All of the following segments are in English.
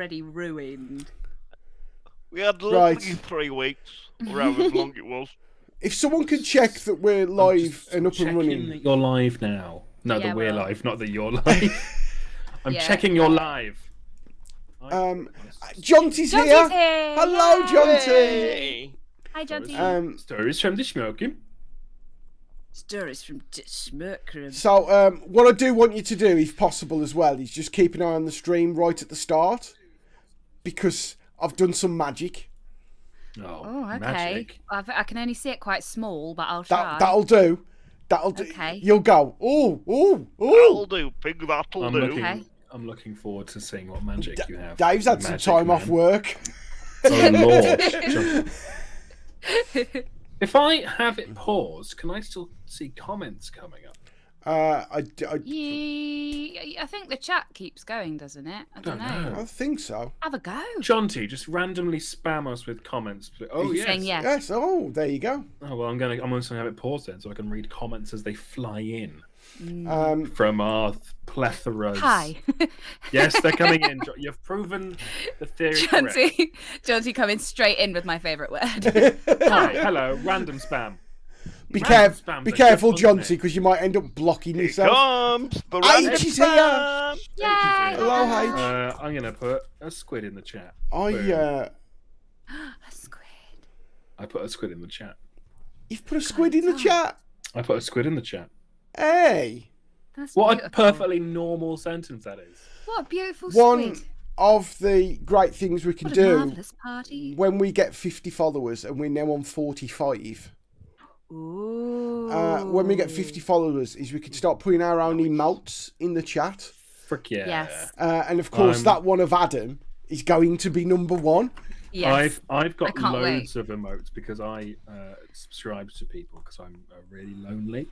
already ruined. We had lovely 3 weeks, or however long it was. If someone could check that we're live and up and running. That you're live now. No, Yeah, that we're well. live, not that you're live. I'm Yeah. checking you're live. Jonty's here. Hello, Jonty. Hey. Hi, Jonty. Stories from the smoking. Stories from Smirkroom. So, what I do want you to do, if possible as well, is just keep an eye on the stream right at the start. Because I've done some magic. Oh, okay. Magic. I can only see it quite small, but I'll try. That'll do. That'll do. Okay. You'll go, That'll do, pig, that'll do. Okay. I'm looking forward to seeing what magic you have. Dave's had some time off work. Oh, Lord. If I have it paused, can I still see comments coming up? I think the chat keeps going, doesn't it? I don't know. I think so. Have a go. Jonty, just randomly spam us with comments. Oh, yes. Saying yes. Yes. Oh, there you go. Oh, well, I'm just gonna have it paused then, so I can read comments as they fly in Mm. from our plethoras. Hi. Yes, they're coming in. You've proven the theory correct. Jonty coming straight in with my favourite word. Hi, hello, random spam. Be careful, Jonty, because you might end up blocking yourself. Comes the random H is here. spam. Yay! Hello, H. I'm gonna put a squid in the chat. A squid. I put a squid in the chat. You've put a squid in the chat. I put a squid in the chat. Hey. That's What beautiful. a perfectly normal sentence that is. What a beautiful One squid. of the great things we can What a do marvellous party. when we get 50 followers, and we're now on 45. Ooh. When we get 50 followers, is we can start putting our own emotes in the chat. Frick yeah. Yes. And of course, that one of Adam is going to be number 1. Yes. I've got I can't loads of emotes because I subscribe to people because I'm really lonely.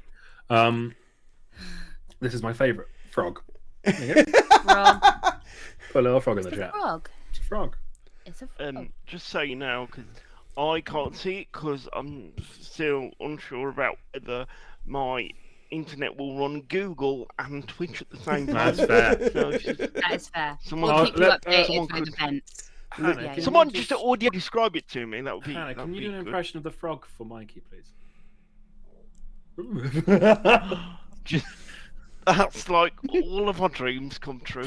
This is my favourite frog. Frog. Put a little frog in the It's a chat. frog. It's a frog. It's a frog. Just so you know, because I can't see it because I'm still unsure about whether my internet will run Google and Twitch at the same time. That's fair. So it's just, That is fair. someone, We'll keep you updated someone with could- events. Hannah, Yeah, can someone you just audio describe it to me. That would be. Hannah, that can would you be do an good. impression of the frog for Mikey, please? Just, that's like all of our dreams come true.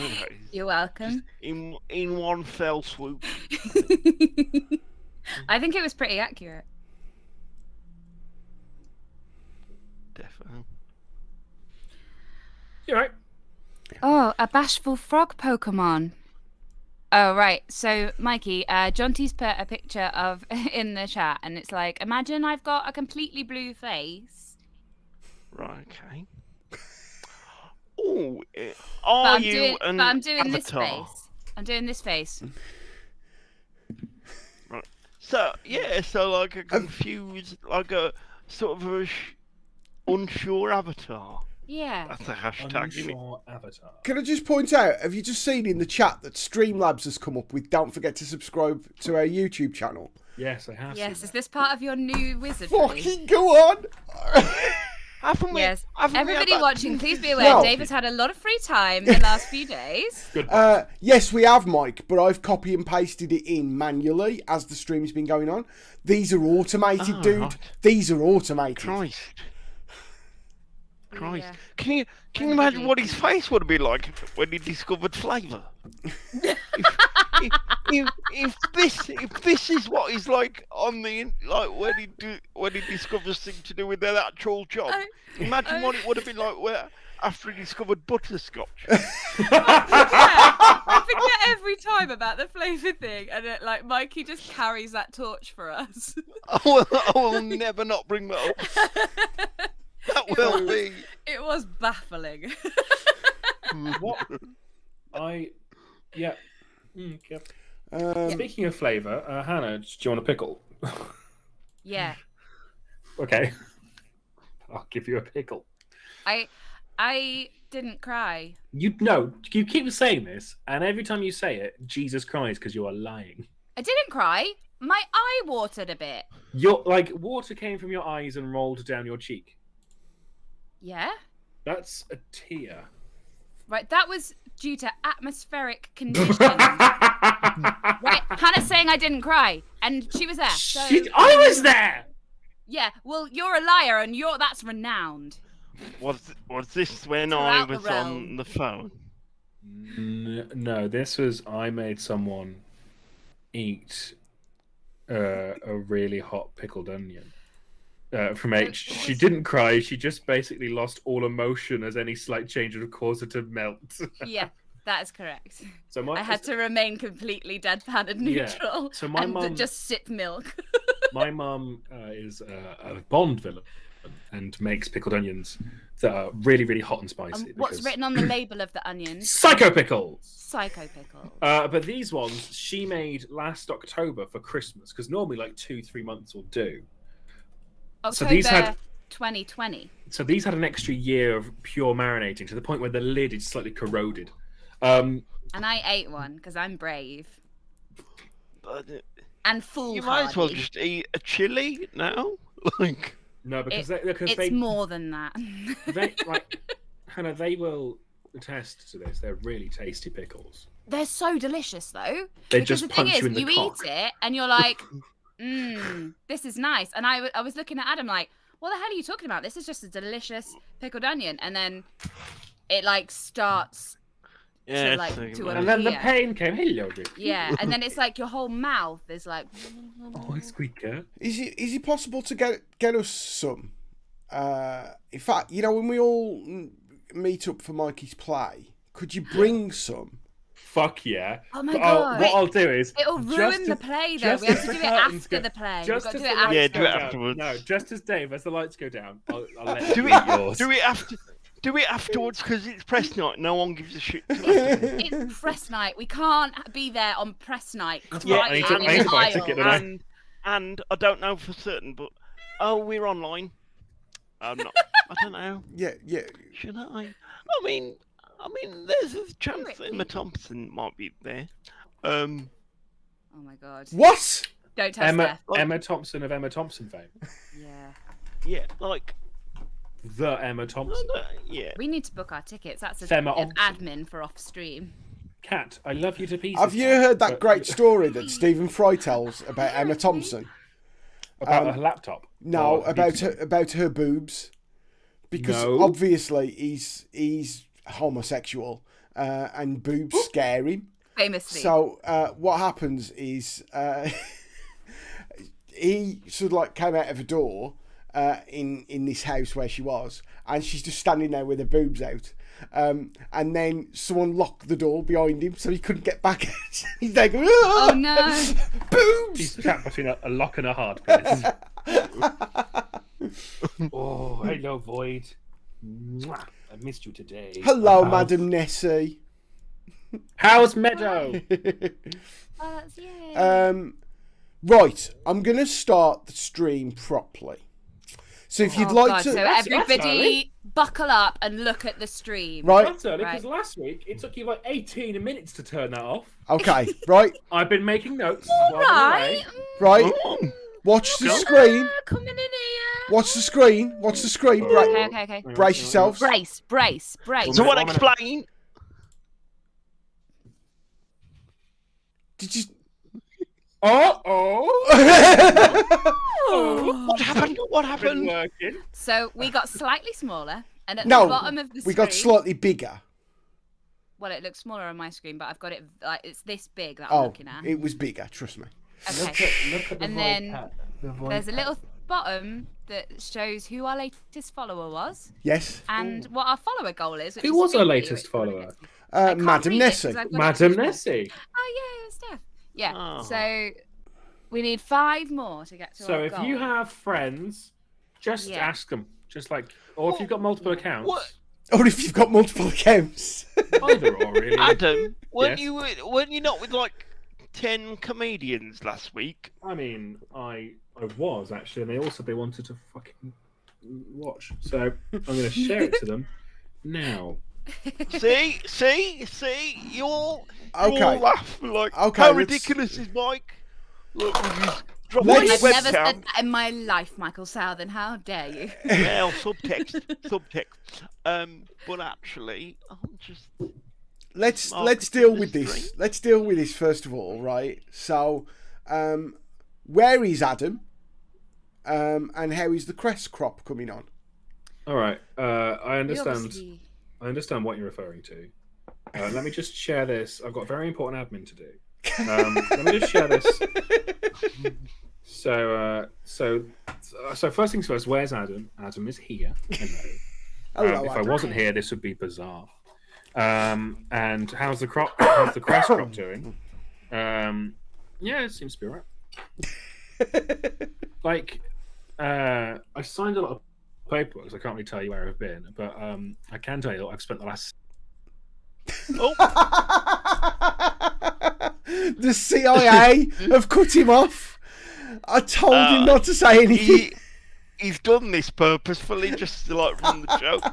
You're welcome. In one fell swoop. I think it was pretty accurate. Definitely. You're right. Oh, a bashful frog Pokemon. Oh, right. So, Mikey, Jonty's put a picture of in the chat, and it's like, imagine I've got a completely blue face. Right. Okay. Oh, are you an But I'm doing this avatar? face. I'm doing this face. Right. So yeah, so like a confused, like a sort of a unsure avatar. Yeah. That's a hashtag. Isn't it? Unsure avatar. Can I just point out, have you just seen in the chat that Streamlabs has come up with don't forget to subscribe to our YouTube channel? Yes, I have. Yes, seen is this part of your new wizardry? Fucking go on! Haven't we? Yes. Haven't we had Everybody that- watching, please be aware, No. Dave has had a lot of free time the last few days. Good. Yes, we have, Mike, but I've copy and pasted it in manually as the stream's been going on. These are automated, dude. right. These are automated. Christ. Yeah. Can you imagine what his face would have been like when he discovered flavour? if this is what he's like on the when he discovers things to do with their actual job, imagine what it would have been like after he discovered butterscotch. I forget every time about the flavour thing, and Mikey just carries that torch for us. I will never not bring that up. That will be. It was baffling. What? Yeah. Okay. Um, Speaking of flavour, Hannah, do you want a pickle? Yeah. Okay. I'll give you a pickle. I didn't cry. You keep saying this, and every time you say it, Jesus cries because you are lying. I didn't cry. My eye watered a bit. Water came from your eyes and rolled down your cheek. Yeah. That's a tear. Right, that was due to atmospheric conditions. saying I didn't cry, and she was there. So I was there. yeah, well, you're a liar, and that's renowned. Was this when Throughout I the was on realm. the phone? No, this was I made someone eat a really hot pickled onion. From H. She didn't cry. She just basically lost all emotion as any slight change would have caused her to melt. Yeah, that is correct. So I had to remain completely deadpan and neutral. So my and mum just sip milk. My mum is a Bond villain and makes pickled onions that are really, really hot and spicy. What's written on the label of the onions? Psycho pickles. Psycho pickles. But these ones she made last October for Christmas because normally like 2-3 months will do. October So these had 2020. So these had an extra year of pure marinating to the point where the lid is slightly corroded. And I ate one because I'm brave But, and foolhardy. you might as well just eat a chili now. Like no, because it's they more than that. they like Hannah, they will attest to this. They're really tasty pickles. They're so delicious though. They Because just the thing punch is, you in the you cock. eat it and you're like, this is nice. And I was looking at Adam like, what the hell are you talking about? This is just a delicious pickled onion. And then it like starts yeah, And then the appear. pain came. Hello, Rick. Yeah, and then it's like your whole mouth is like. Oh, squeaker. Is it possible to get us some? In fact, you know, when we all meet up for Mikey's play, could you bring some? Fuck yeah. Oh my But god. what I'll do is It'll ruin the play though. We have to do it curtains after go- the play. We've Just got to as do the it lights after. Yeah, go do it down. afterwards. No, just as Dave, as the lights go down, I'll let you do eat yours. it after. Do it afterwards because it's press night. No one gives a shit. It's press night. We can't be there on press night. Yeah, I need to- crying I in need the to buy a aisle. ticket, don't I? And I don't know for certain, but we're online. I'm not. I don't know. Yeah. Should I? I mean, there's a chance that Emma Thompson might be there. Oh my god. What? Don't tell Steph. Emma Thompson of Emma Thompson fame. Yeah. Yeah, like The Emma Thompson. yeah. We need to book our tickets. That's a Femma bit of Thompson. admin for off stream. Cat, I love you to pieces. Have you heard that great story that Stephen Fry tells about Emma Thompson? About her laptop? No, Or about her boobs, because No. obviously he's homosexual, and boobs scare him. Famously. So what happens is he sort of like came out of a door in this house where she was, and she's just standing there with her boobs out. And then someone locked the door behind him, so he couldn't get back out. He's like, Oh no. boobs! She's trapped between a lock and a hard place. Oh, hello, Void. Mwah. I missed you today. Hello, Wow. Madam Nessie. How's Meadow? Oh, that's yay. Right, I'm going to start the stream properly. So if you'd Oh, like God, to... so That's everybody early. buckle up and look at the stream. Right, That's early, because Right. last week it took you like 18 minutes to turn that off. okay, right, I've been making notes. Right. right. Watch the screen. Coming in here. Watch the screen. Watch the screen. Okay. Brace yourselves. Brace. So what? Explain. Did you... Oh! What happened? What Been happened? working. So we got slightly smaller, and at No, the bottom of the screen, we got slightly bigger. Well, it looks smaller on my screen, but I've got it like it's this big that I'm Oh, looking at. it was bigger, trust me. Okay. Look at the And Void then cat. There's a little bottom that shows who our latest follower was Yes. and what our follower goal is. which Who is was our 50, latest which we wanna follower? get to. I can't Madam read it 'cause Nessie. I've got it Madam too small. Nessie. Oh yeah, it's Steph. Yeah. Oh. So we need 5 more to get to So our if goal. you have friends, just Yeah. ask them. Just like, or if you've got multiple accounts. What? Or if you've got multiple accounts. Either or, really. Adam, weren't Yes. you not with like 10 comedians last week? I mean, I was actually, and they wanted to fucking watch. So I'm going to share it to them now. See, you all Okay. laugh like Okay, how let's- ridiculous is Mike? Look, we just drop Let's- his I've never webcam. said that in my life, Michael Southern. How dare you? Well, subtext. But actually, I'm just Let's Mark deal the with this. stream. Let's deal with this first of all, right? So Where is Adam? And how is the crest crop coming on? All right. I We understand. obviously- I understand what you're referring to. Let me just share this. I've got very important admin to do. Let me just share this. So first things first. Where's Adam? Adam is here. Hello. Hello, If I Adam. wasn't here, this would be bizarre. And how's the crop? How's the crest crop doing? Yeah, it seems to be alright. Like, I signed a lot of paperwork. So I can't really tell you where I've been, but I can tell you that I've spent the last. The CIA have cut him off. I told him not to say anything. He's done this purposefully, just to like run the joke.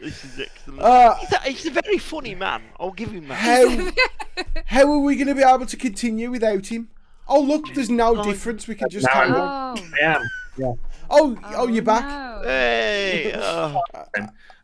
This is excellent. He's a very funny man. I'll give him that. How are we going to be able to continue without him? Oh, look, there's no difference. We can just carry on. Oh, I am. Yeah. Oh, you're back. no. Hey.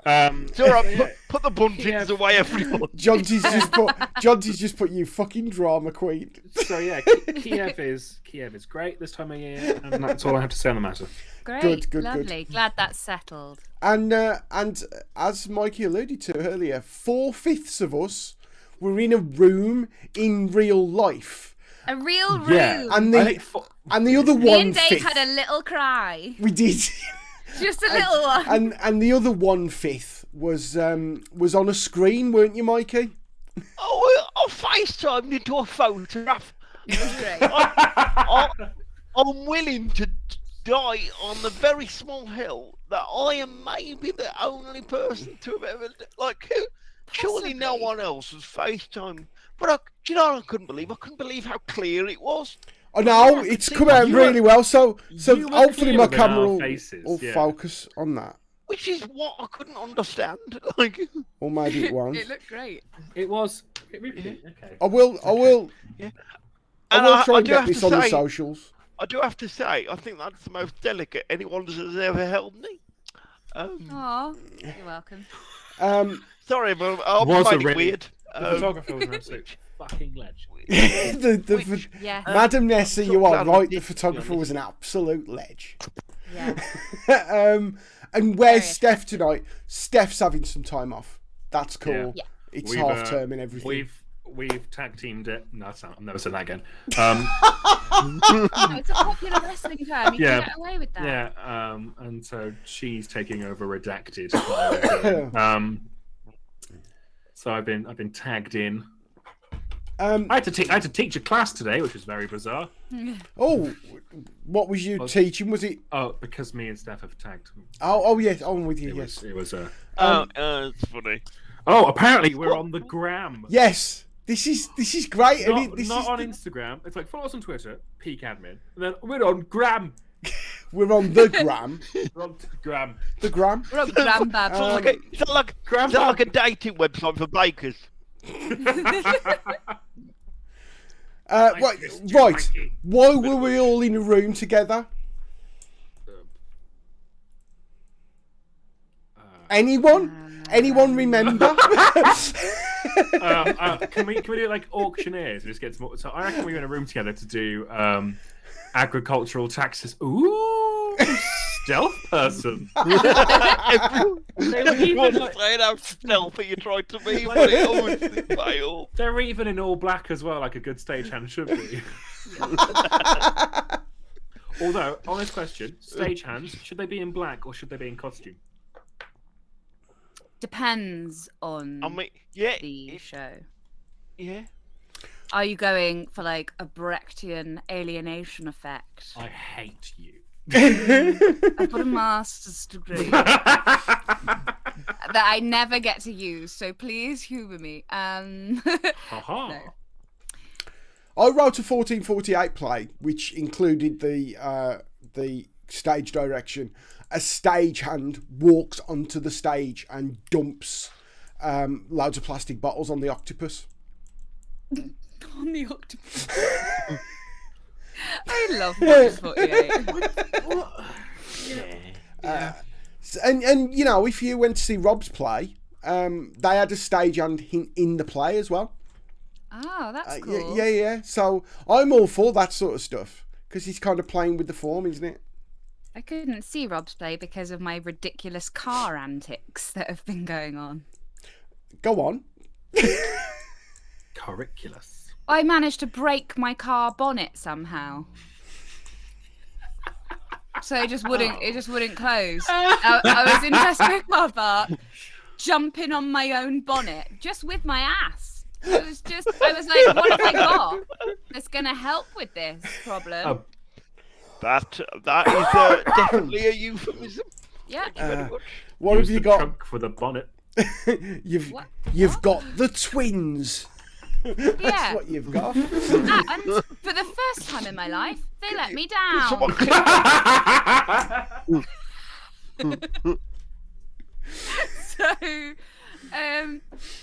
It's all right. Put the bungeons away, everyone. Jonty's just put you fucking drama queen. So yeah, Kiev is great this time of year, and that's all I have to say on the matter. Great, Good. lovely. Glad that's settled. And as Mikey alluded to earlier, 4/5 of us were in a room in real life. A real room. Yeah, And the other Me and 1/5. Dave had a little cry. We did. Just a little one. And the other 1/5 was on a screen, weren't you, Mikey? Oh, I FaceTimed into a photograph. Great. I'm willing to die on the very small hill that I am maybe the only person to have ever surely no one else has FaceTimed. But do you know what I couldn't believe? I couldn't believe how clear it was. Oh no, it's come out really well. So you were hopefully my clear camera with our faces, will yeah. focus on that. Which is what I couldn't understand. Like, Or maybe it won't. It looked great. It was. Okay. I will yeah. I will try I and do get have this to on the say- socials. I do have to say, I think that's the most delicate anyone has ever held me. Aw, you're welcome. Sorry, but I Was made a it really- weird. The photographer was an absolute fucking legend. Yeah. Madam Nessa, I'm so you are glad I right. did, The to be photographer honest. was an absolute ledge. Yeah. And where's Very Steph tonight? Steph's having some time off. That's cool. Yeah. It's We've, half term and everything. We've tag teamed it. No, that's not, I've never said that again. No, it's a popular wrestling term. You Yeah. can get away with that. Yeah, and so she's taking over redacted. So I've been tagged in. I had to teach a class today, which was very bizarre. Oh, what was you teaching? Was it? Oh, because me and Steph have tagged. Oh yes. Oh, I'm with you. It Yes. was. It's funny. Oh, apparently we're on the gram. Yes. This is great. Not on Instagram. It's like follow us on Twitter, peak admin, and then we're on gram. We're on the gram. We're on gram. The gram. We're on Grandbab. Is that like a dating website for bakers? Right. Why were we all in a room together? Anyone? Anyone remember? Can we do it like auctioneers? And just get some. So I reckon we were in a room together to do agricultural taxes. Ooh, stealth person. Everyone saying how stealthy you tried to be, but it obviously failed. They're even in all black as well, like a good stagehand should be. Although, on this question, stagehands, should they be in black or should they be in costume? Depends on I mean, yeah, the show. yeah. Are you going for like a Brechtian alienation effect? I hate you. I've got a master's degree that I never get to use, so please humour me. Haha. No. I wrote a 1448 play, which included the stage direction. A stagehand walks onto the stage and dumps loads of plastic bottles on the octopus. On the octopus. I love Watches 48. And you know, if you went to see Rob's play, they had a stagehand in the play as well. Oh, that's cool. Yeah. So I'm all for that sort of stuff because he's kind of playing with the form, isn't it? I couldn't see Rob's play because of my ridiculous car antics that have been going on. Go on. Curriculous. I managed to break my car bonnet somehow. So it just wouldn't close. I was in Tesco car park, jumping on my own bonnet, just with my ass. I was like, what have I got that's gonna help with this problem? That is definitely a euphemism. Yeah. Thank you very much. What Use have you the got? trunk for the bonnet. You've got the twins. That's Yeah. what you've got. And for the first time in my life, they let me down. Someone click. So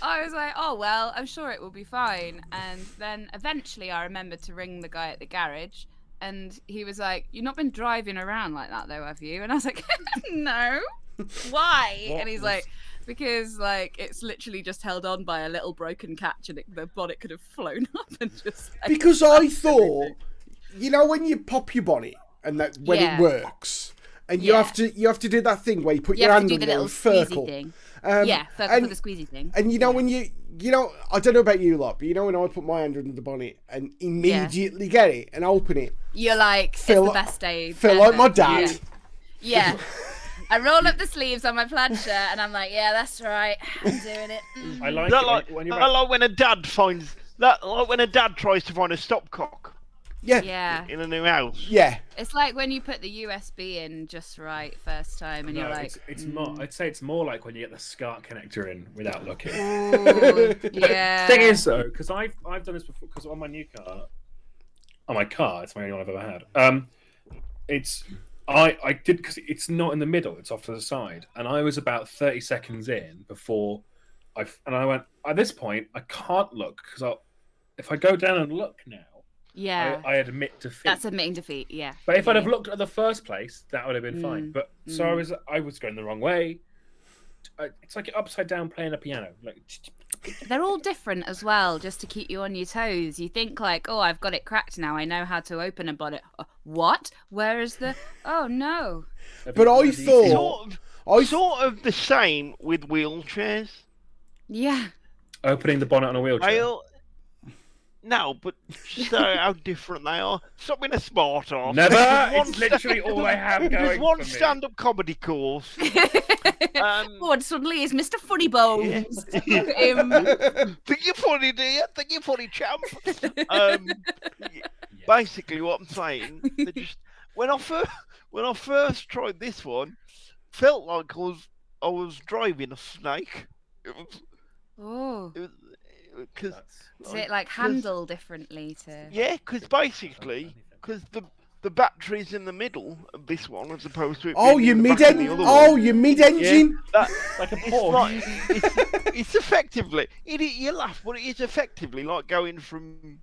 I was like, oh well, I'm sure it will be fine. And then eventually I remembered to ring the guy at the garage, and he was like, you've not been driving around like that though, have you? And I was like, no. Why? And he's like, because like it's literally just held on by a little broken catch, and the bonnet could have flown up and just. Because I thought, you know, when you pop your bonnet and that when it works, and you have to do that thing where you put your hand on the little circle thing. circle For the squeezy thing. And you know when you know, I don't know about you lot, but you know when I put my hand under the bonnet and immediately get it and open it, You're like, it's the best day. Feel like my dad. Yeah. I roll up the sleeves on my plaid shirt and I'm like, yeah, that's right. I'm doing it. I like That it like, when you're I like when a dad finds that, like when a dad tries to find a stopcock Yeah. in a new house. Yeah. It's like when you put the USB in just right first time and you're like, it's more. I'd say it's more like when you get the SCART connector in without looking. ooh, yeah. Thing is though, because I've done this before. Because on my new car, it's my only one I've ever had. I did because it's not in the middle; it's off to the side, and I was about 30 seconds in before I went. At this point, I can't look because if I go down and look now, Yeah. I admit defeat. That's admitting defeat, yeah. But if I'd have looked at the first place, that would have been fine. But so I was going the wrong way. It's like upside down playing a piano. Like, They're all different as well, just to keep you on your toes. You think like, oh, I've got it cracked now. I know how to open a bonnet. What? Where is the? Oh no. But I thought Sort of the same with wheelchairs. Yeah. opening the bonnet on a wheelchair. Well, no, but just how different they are. Stop being a smart arse. Never. There's It's literally all I have going. There's one for me. stand-up comedy course. Oh, and suddenly he's Mr. Funny Bones. Look at him. Think you're funny, do you? Think you're funny, champ? Basically, what I'm saying, they just when I first tried this one, felt like I was driving a snake. It was Oh. because Is it like handle differently to? yeah, because basically, because the battery's in the middle of this one as opposed to it Oh, being your in the back of mid-engine. the other Oh, one. your mid-engine. Yeah, Like a it's Porsche. like it's effectively you laugh, but it is effectively like going from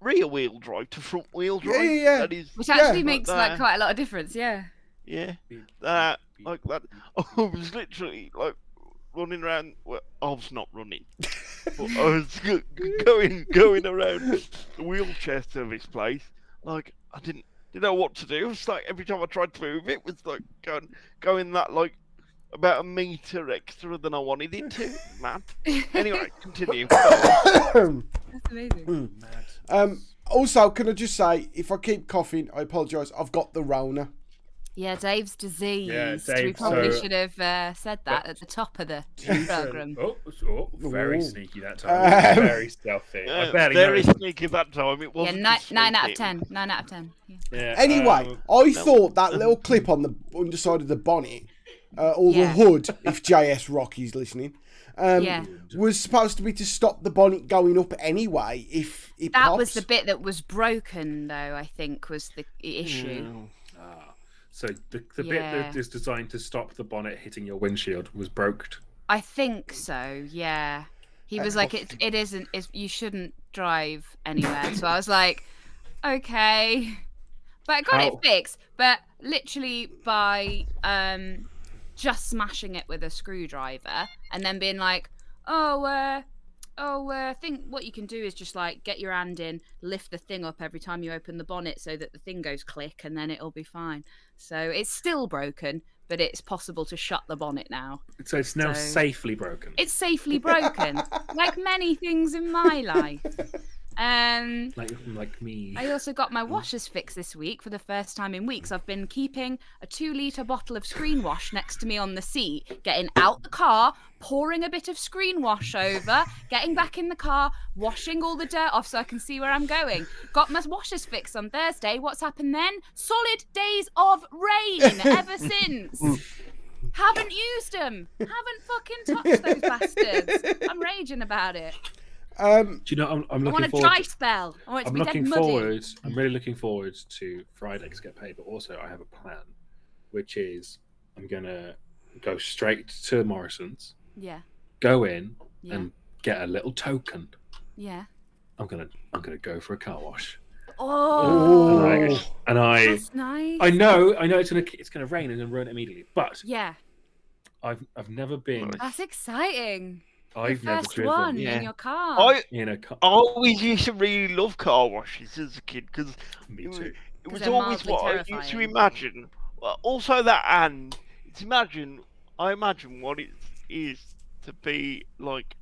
rear wheel drive to front wheel drive. Yeah. That is, Which actually Yeah. makes like quite a lot of difference. Yeah. yeah, like that. I was literally like running around. Well, I was not running, but I was going around the wheelchair service place. Like I didn't know what to do. It was like every time I tried to move, it was like going that like about a meter extra than I wanted it to. Man. Anyway, continue. That's amazing. Also, can I just say, if I keep coughing, I apologise. I've got the Rona. Yeah, Dave's disease. Yeah, we Dave, probably so- should have said that at the top of the program. Very Ooh. sneaky that time. Um, Very stealthy. I barely Very noticed. sneaky that time. It Yeah, wasn't. 9 out of sneaky. 10. 9 out of 10. Yeah. Yeah, Anyway, I thought that little clip on the underside of the bonnet, or the Yeah. hood, if JS Rocky's listening, Yeah. was supposed to be to stop the bonnet going up anyway if it That pops. was the bit that was broken, though, I think, was the issue. So the bit Yeah. that is designed to stop the bonnet hitting your windshield was broke. I think so, yeah. He was like, it isn't, you shouldn't drive anywhere. So I was like, okay. But I got it fixed. But literally by just smashing it with a screwdriver and then being like, oh, Oh, I think what you can do is just like get your hand in, lift the thing up every time you open the bonnet so that the thing goes click and then it'll be fine. So it's still broken, but it's possible to shut the bonnet now. So it's now So- safely broken. It's safely broken, like many things in my life. Like me. I also got my washers fixed this week for the first time in weeks. I've been keeping a 2-litre bottle of screen wash next to me on the seat, getting out the car, pouring a bit of screen wash over, getting back in the car, washing all the dirt off so I can see where I'm going. Got my washers fixed on Thursday. What's happened then? Solid days of rain ever since. Haven't used them. Haven't fucking touched those bastards. I'm raging about it. Do you know? I'm I looking want a forward. dry spell. I want it to I'm be looking dead muddy. forward. I'm really looking forward to Friday to get paid, but also I have a plan, which is I'm gonna go straight to Morrison's, Yeah. go in Yeah. and get a little token. Yeah. I'm gonna go for a car wash. Oh, And I that's nice. I know it's gonna rain and then ruin it immediately, but Yeah, I've never been. that's exciting. I've the never first driven one Yeah. in your car. I in a car. always used to really love car washes as a kid because Me too. it was they're always mildly what I used to terrifying. imagine. Well, also that, and I imagine what it is to be like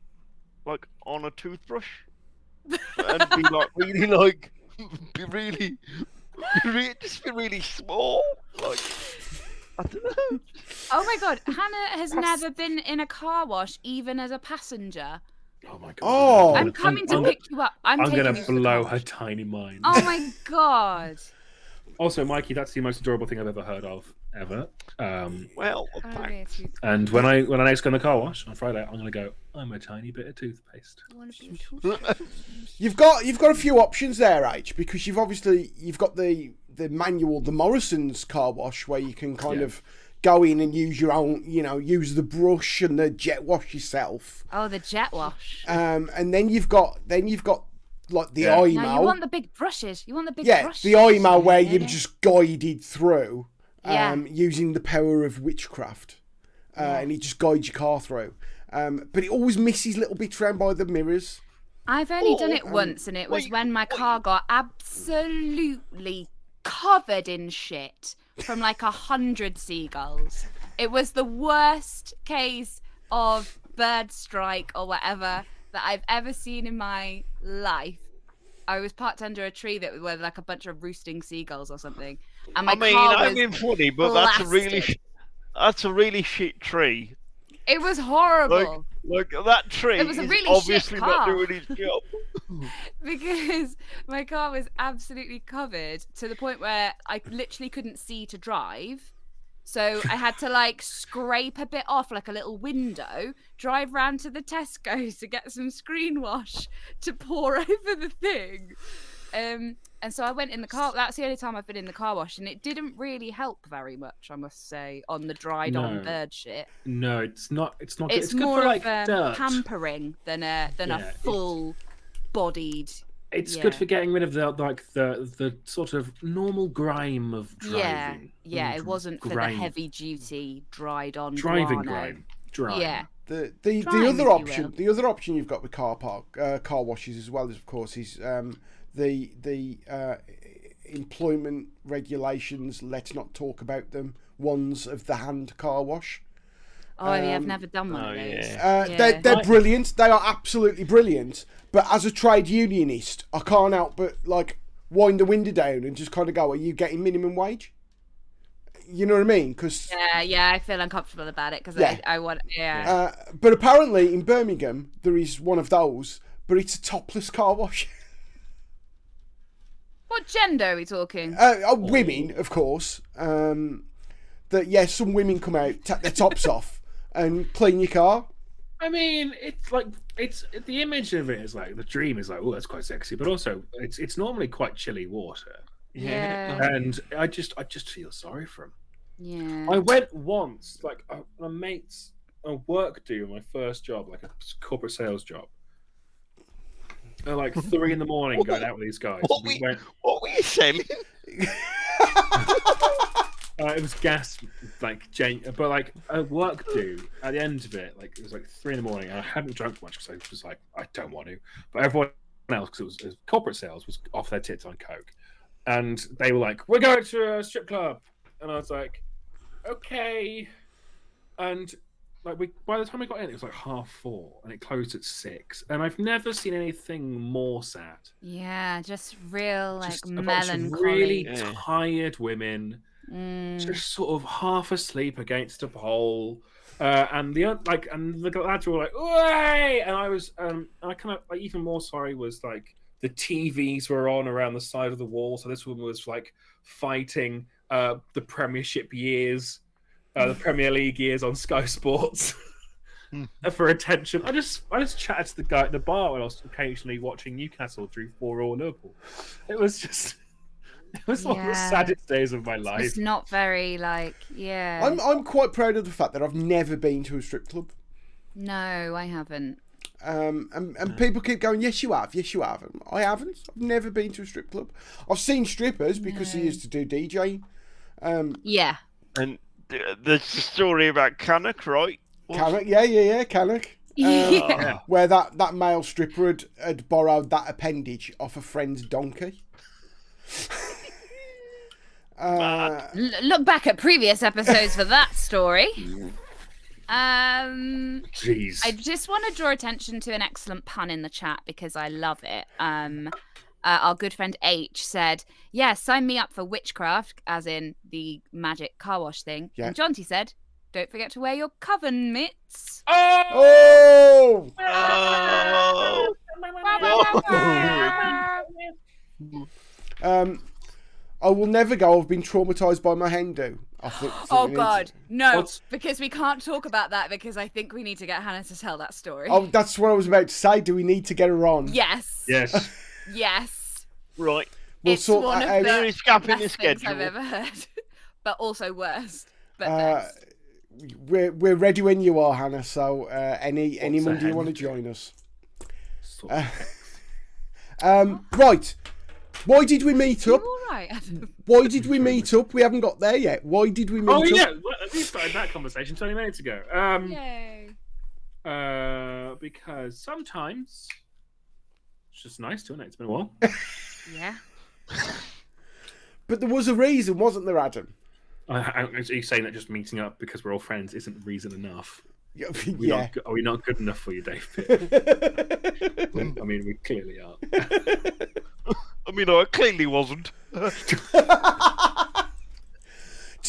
on a toothbrush and be like really just be really small. Like I don't know. Oh my god, Hannah has never been in a car wash, even as a passenger. Oh my god. Oh. I'm coming to pick you up. I'm I'm taking gonna you to the blow car her wash. tiny mind. Oh my god. Also, Mikey, that's the most adorable thing I've ever heard of ever. Well, Oh, thanks. really? And when I next go in the car wash on Friday, I'm gonna go. I'm a tiny bit of toothpaste. I want to be a toothbrush. You've got a few options there, H, because you've got the manual, the Morrison's car wash, where you can kind of go in and use your own, use the brush and the jet wash yourself. Oh, the jet wash. And then you've got like the Yeah. eye No, you mail. want the big brushes. You want the big Yeah, brushes. the eye mail where Yeah. you're just guided through, Yeah. using the power of witchcraft, and it just guides your car through. But it always misses little bits around by the mirrors. I've only done it Oh, once, and it was wait, when my car got absolutely covered in shit from like 100 seagulls. It was the worst case of bird strike or whatever that I've ever seen in my life. I was parked under a tree that were like a bunch of roosting seagulls or something, and my I mean, car I'm was. being funny, but that's a really shit tree. It was horrible. Like that tree It was a is really shit obviously not car. doing its job. Because my car was absolutely covered to the point where I literally couldn't see to drive. So I had to like scrape a bit off like a little window, drive round to the Tesco's to get some screen wash to pour over the thing. And so I went in the car. That's the only time I've been in the car wash, and it didn't really help very much, I must say, on the dried on No. bird shit. No, it's not. It's not. It's good. It's more good for like of a dirt. pampering than a Yeah, full bodied. It's Yeah. good for getting rid of the sort of normal grime of driving. Yeah, it wasn't for grime. the heavy duty dried on Driving guano. grime. Yeah. The Trying, other if you option, will. the other option you've got with car washes as well, is of course is the employment regulations. Let's not talk about them. Ones of the hand car wash. Oh, I mean, I've never done one oh, of those. yeah. Yeah. They're brilliant. They are absolutely brilliant. But as a trade unionist, I can't help but like wind the window down and just kind of go, "Are you getting minimum wage?" You know what I mean? Because Yeah, I feel uncomfortable about it because Yeah. I want, yeah. but apparently in Birmingham there is one of those, but it's a topless car wash. What gender are we talking? Women, of course. Some women come out, take their tops off, and clean your car. I mean, it's the image of it is like the dream is like, oh, that's quite sexy, but also it's normally quite chilly water, Yeah. and I just feel sorry for him. Yeah. I went once, like my mate's a work do, my first job, like a corporate sales job. At like 3 a.m, going out with these guys. What were you selling? It was gas, like but like a work do at the end of it, like it was like 3 in the morning, and I hadn't drunk much because I was like, I don't want to. But everyone else, because it was corporate sales, was off their tits on coke, and they were like, "We're going to a strip club," and I was like, "Okay," and like by the time we got in, it was like 4:30, and it closed at 6, and I've never seen anything more sad. Yeah, just real like Just a bunch of really melancholy. tired women. Mm. Just sort of half asleep against a pole, and the lads were like, "Way!" And I was, I kind of like even more sorry was like the TVs were on around the side of the wall, so this woman was like fighting the Premiership years, the Premier League years on Sky Sports for attention. I just chatted to the guy at the bar when I was occasionally watching Newcastle drew 4-4 Liverpool. It was just. It was one of the saddest days of my life. It's not very like, yeah. I'm quite proud of the fact that I've never been to a strip club. No, I haven't. And people keep going, yes, you have, yes, you have. I haven't. I've never been to a strip club. I've seen strippers because they used to do DJing. Yeah. And there's the story about Canuck, right? Canuck, yeah, Canuck. Yeah. Where that male stripper had borrowed that appendage off a friend's donkey. Look back at previous episodes for that story. Jeez. I just want to draw attention to an excellent pun in the chat because I love it. Our good friend H said, "Yeah, sign me up for witchcraft," as in the magic car wash thing. Yeah. And Jonty said, "Don't forget to wear your coven mitts." Oh! I will never go. I've been traumatised by my hen do. Oh God, no! Because we can't talk about that because I think we need to get Hannah to tell that story. Oh, that's what I was about to say. Do we need to get her on? Yes. Yes. Yes. Right. We'll It's sort one that of out. the There is gap in the best things schedule. I've ever heard, but also worst. But best. We're ready when you are, Hannah. So any What's Monday you ahead? want to join us. Sort of. Right. Why did we meet You up? all right, Adam? Why did we meet up? We haven't got there yet. Why did we meet Oh up? yeah, we started that conversation 20 minutes ago. Yay! Because sometimes it's just nice, isn't it? It's been a while. Yeah. But there was a reason, wasn't there, Adam? Are you saying that just meeting up because we're all friends isn't reason enough? Yeah. Are we not good enough for you, Dave? I mean, we clearly are. I mean, I clearly wasn't. To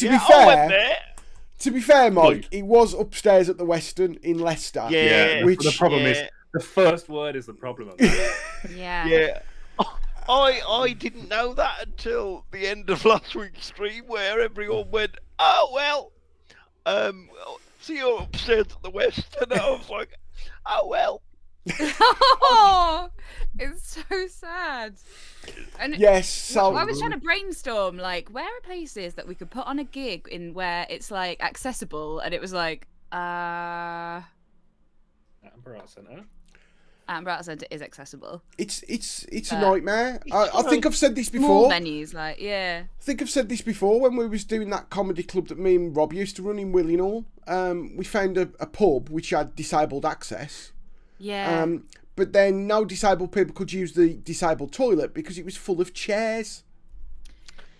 be I went fair, there. Mike, it was upstairs at the Western in Leicester. Yeah. Which the problem is the first word is the problem. Of that. Yeah. Yeah. I didn't know that until the end of last week's stream, where everyone went, "Oh well, see you upstairs at the West," and I was like, "Oh well." Oh, it's so sad. And yes, so I was trying to brainstorm, like, where are places that we could put on a gig in where it's like accessible, and it was like, Amber Art Centre. Amber Art Centre is accessible. it's a nightmare. I think I've said this Small before. venues, like, yeah. I think I've said this before when we was doing that comedy club that me and Rob used to run in Willinghall. We found a pub which had disabled access. Yeah. But then no disabled people could use the disabled toilet because it was full of chairs.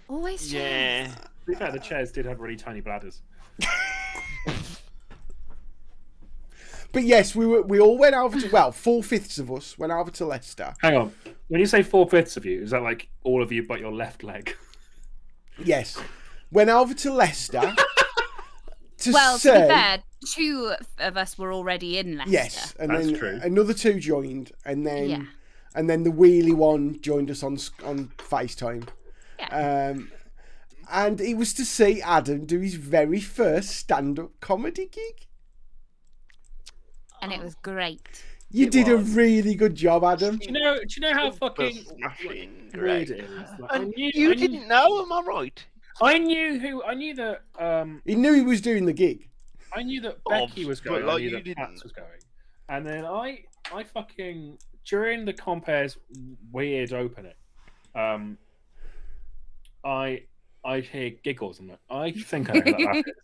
Always Yeah. chairs. To be fair, the chairs did have really tiny bladders. But yes, we all went over to, 4/5 of us went over to Leicester. Hang on. When you say 4/5 of you, is that like all of you but your left leg? Yes. Went over to Leicester to Well, see... to be fair, 2 of us were already in Leicester. Yes, and That's then true. another 2 joined, and then Yeah. the wheelie one joined us on FaceTime. Yeah. And it was to see Adam do his very first stand-up comedy gig. And it was great. You did a was. really good job, Adam. Do you know how fucking Smashing, weird great. it is? Like, And you didn't know, am I right? I knew that He knew he was doing the gig. I knew that Obs, Becky was but, going. like, I knew you that didn't. Pats was going. And then I fucking during the Compare's weird opening, I I hear giggles. I'm like, I think I know who that laugh is.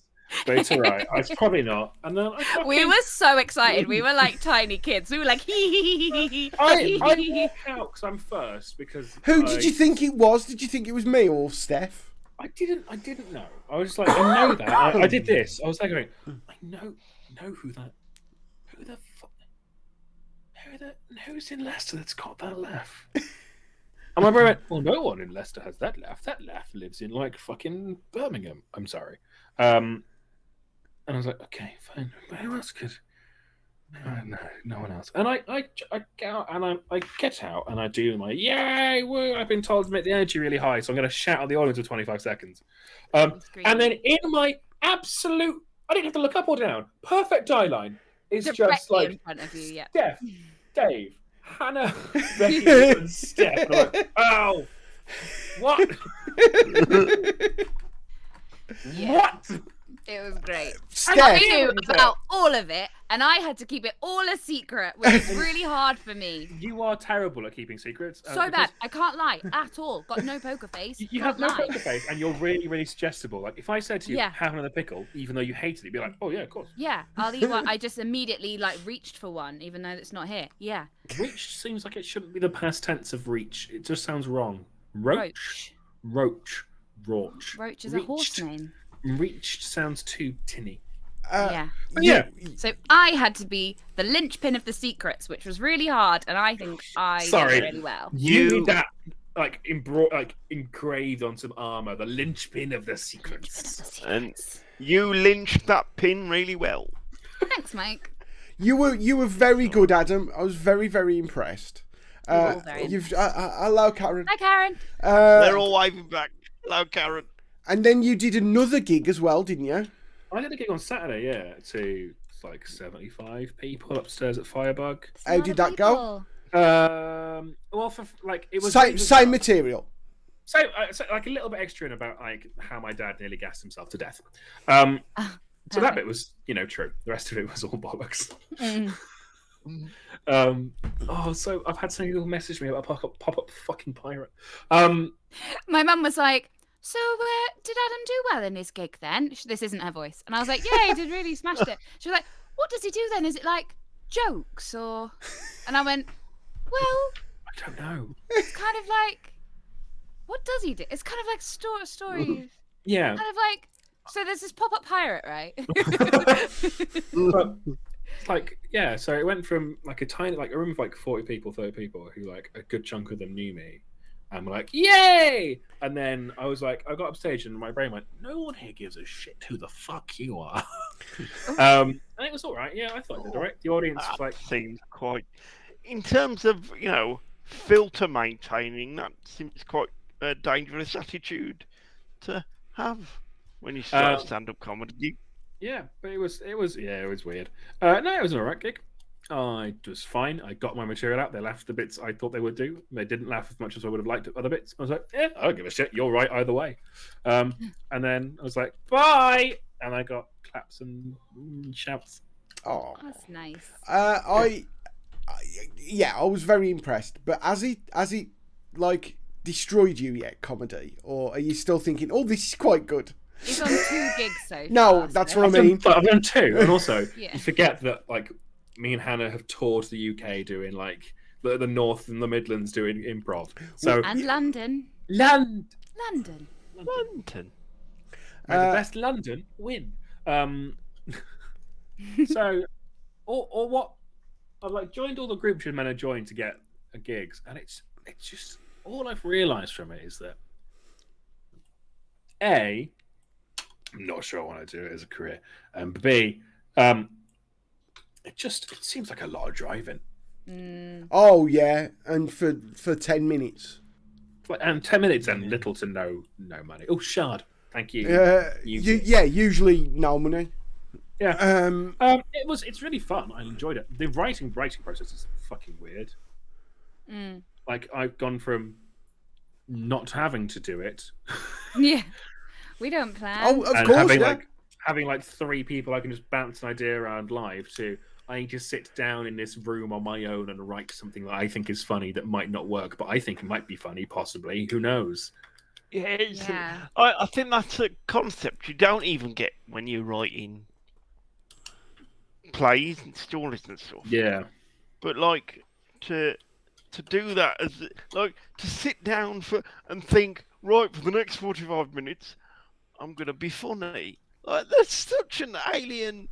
But it's all right. It's probably not. And then We were so excited. We were like tiny kids. We were like, hee. I walk out because I'm first because Who did you think it was? Did you think it was me or Steph? I didn't know. I was just like, I know that. I did this. I was like going, I know who the fuck, who's in Leicester that's got that laugh? And my brother went, well, no one in Leicester has that laugh. That laugh lives in like fucking Birmingham. I'm sorry. And I was like, okay, fine. But who else could? No one else. And I get out and I get out and I do my yay woo. I've been told to make the energy really high, so I'm going to shout at the audience for 25 seconds. And then in my absolute, I didn't have to look up or down. Perfect eye line is just like in front of you, yeah. Steph, Dave, Hannah, Becky, and Steph. And I'm like, ow, what? What? It was great. Steph. I knew about all of it, and I had to keep it all a secret, which is really hard for me. You are terrible at keeping secrets. So bad. I can't lie at all. Got no poker face. You have no poker face, and you're really, really suggestible. Like, if I said to you, Yeah. have another pickle, even though you hated it, you'd be like, oh, yeah, of course. Yeah, I'll eat one. I just immediately reached for one, even though it's not here. Yeah. Reach seems like it shouldn't be the past tense of reach. It just sounds wrong. Roach. Roach Roach is a horse name. Reached sounds too tinny. Yeah. Yeah. So I had to be the linchpin of the secrets, which was really hard, and I think I did it really well. You need that engraved on some armor. The linchpin of the secrets. And you lynched that pin really well. Thanks, Mike. You were very good, Adam. I was very, very impressed. all very Hello, Karen. Hi, Karen. They're all waving back. Hello, Karen. And then you did another gig as well, didn't you? I did a gig on Saturday, yeah, to like 75 people upstairs at Firebug. How did that go? Well, for like it was same material. So like a little bit extra in about like how my dad nearly gassed himself to death. So that bit was, true. The rest of it was all bollocks. So I've had some people message me about pop up fucking pirate. My mum was like, so did Adam do well in his gig then? This isn't her voice. And I was like, yeah, he did really, smashed it. She was like, what does he do then? Is it like jokes or? And I went, well, I don't know. It's kind of like, what does he do? It's kind of like stories. Yeah. Kind of like, so there's this pop-up pirate, right? But, like, yeah, so it went from like a tiny, like a room of like 40 people, 30 people who like a good chunk of them knew me. And we're like, yay! And then I was like, I got upstage and my brain went, no one here gives a shit who the fuck you are. And it was all right. Yeah, I thought it did all right. The audience was like... seems quite... In terms of, filter maintaining, that seems quite a dangerous attitude to have when you start stand-up comedy. Yeah, but it was weird. No, it was an all right gig. I was fine. I got my material out. They laughed the bits I thought they would do. They didn't laugh as much as I would have liked at other bits. I was like, yeah, I don't give a shit. You're right either way. And then I was like, bye! And I got claps and shouts. Oh, that's nice. I was very impressed. But has it like destroyed you yet, comedy, or are you still thinking, oh, this is quite good? He's on 2 gigs so far. No, that's what I mean. I've done 2, and also you forget that like me and Hannah have toured the UK doing like the North and the Midlands doing improv. So and London. London. London. May the best London win. So, or what? I've like joined all the groups you're meant to join to get gigs, and it's just all I've realised from it is that A, I'm not sure I want to do it as a career, and B, it seems like a lot of driving. Oh yeah, and for 10 minutes. And 10 minutes and little to no money. Oh, Shard, thank you. Usually no money. Yeah. It's really fun. I enjoyed it. The writing process is fucking weird. Like I've gone from not having to do it. Yeah. We don't plan. Oh, of course. Having like 3 people I can just bounce an idea around live to. I need to sit down in this room on my own and write something that I think is funny that might not work, but I think it might be funny, possibly. Who knows? Yeah. I think that's a concept you don't even get when you're writing plays and stories and stuff. Yeah. But like to do that as like to sit down and think right for the next 45 minutes, I'm gonna be funny. Like that's such an alien,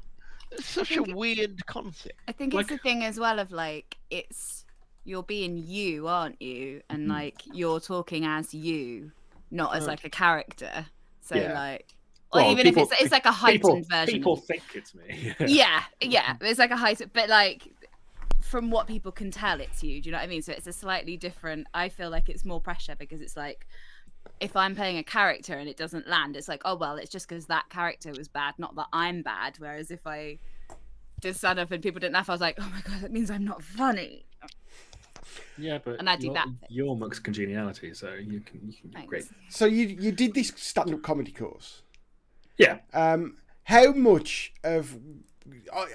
it's I such a think weird concept. I think it's Like- the thing as well of like it's you're being you, aren't you? And Mhm. like you're talking as you, not as like a character. So Yeah. like, or Well, even people- if it's like a heightened version. People think it's me. Yeah, it's like a heightened, but like from what people can tell, it's you. Do you know what I mean? So it's a slightly different. I feel like it's more pressure because it's like if I'm playing a character and it doesn't land, it's like, oh well, it's just because that character was bad, not that I'm bad. Whereas if I did stand up and people didn't laugh, I was like, oh my god, that means I'm not funny. Yeah, but And I do that thing. you're amongst congeniality, so you can Thanks. great. So you did this stand-up comedy course. Yeah. How much of...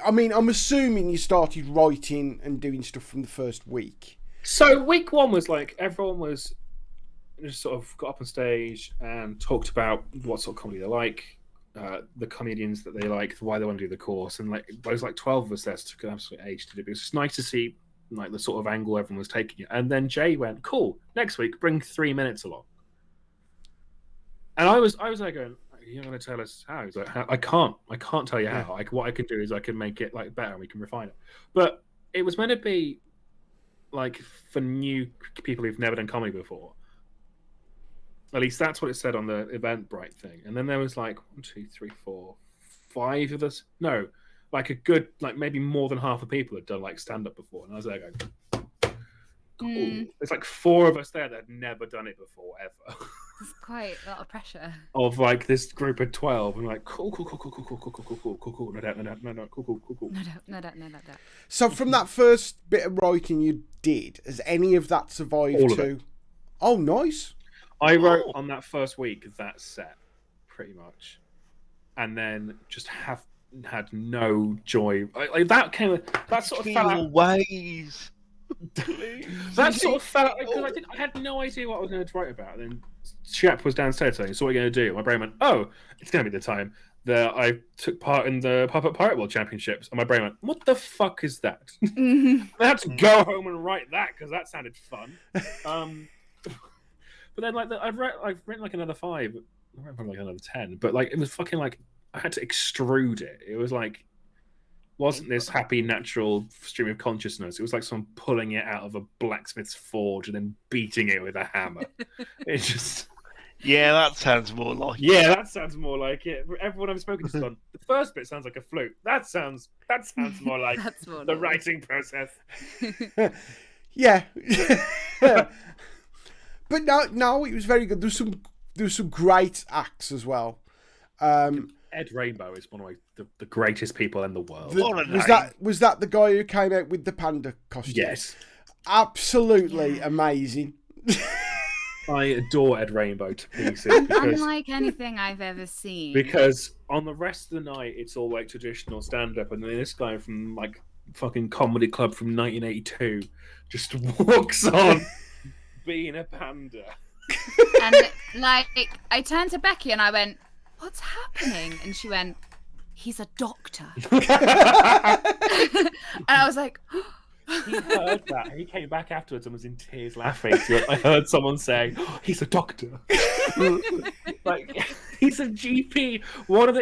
I mean, I'm assuming you started writing and doing stuff from the first week. So week one was like everyone was just sort of got up on stage and talked about what sort of comedy they like, the comedians that they like, why they want to do the course, and like there was like 12 of us there, so it took an absolute age to do. But it was just nice to see like the sort of angle everyone was taking it. And then Jay went, "Cool, next week bring 3 minutes along." And I was like going, "You're going to tell us how?" He's like, I can't tell you how. Like what I can do is I can make it like better and we can refine it. But it was meant to be like for new people who've never done comedy before. At least that's what it said on the Eventbrite thing. And then there was like 1, 2, 3, 4, 5 of us. No, like a good, like maybe more than half of people had done like stand up before. And I was there going, cool. There's like 4 of us there that had never done it before ever. It's quite a lot of pressure. Of like this group of 12, and like cool. No doubt. Cool. No doubt. So from that first bit of writing you did, has any of that survived All of too? Oh, nice. I wrote on that first week that set, pretty much, and then just have had no joy. Like that sort of fell out. Ways. That sort of fell out because I had no idea what I was going to write about. And then Shep was downstairs saying, "So what are you going to do?" My brain went, "Oh, it's going to be the time that I took part in the Puppet Pirate World Championships." And my brain went, "What the fuck is that?" I had to go home and write that because that sounded fun. But then, like, I've written like another 5. I wrote probably like another 10. But like, it was fucking like I had to extrude it. It was like, wasn't this happy natural stream of consciousness? It was like someone pulling it out of a blacksmith's forge and then beating it with a hammer. It just. Yeah, that sounds more like Yeah, that sounds more like it. Everyone I've spoken to has gone, the first bit sounds like a flute. That sounds more like That's more the like- writing process. Yeah. But no, it was very good. There was some great acts as well. Ed Rainbow is one of the greatest people in the world. Was that the guy who came out with the panda costume? Yes. Absolutely amazing. I adore Ed Rainbow to pieces Unlike anything I've ever seen. because on the rest of the night it's all like traditional stand-up, and then this guy from like fucking comedy club from 1982 just walks on being a panda. And like I turned to Becky and I went, "What's happening?" And she went, "He's a doctor." And I was like, He heard that. He came back afterwards and was in tears laughing. So I heard someone saying, oh, "He's a doctor." Like he's a GP.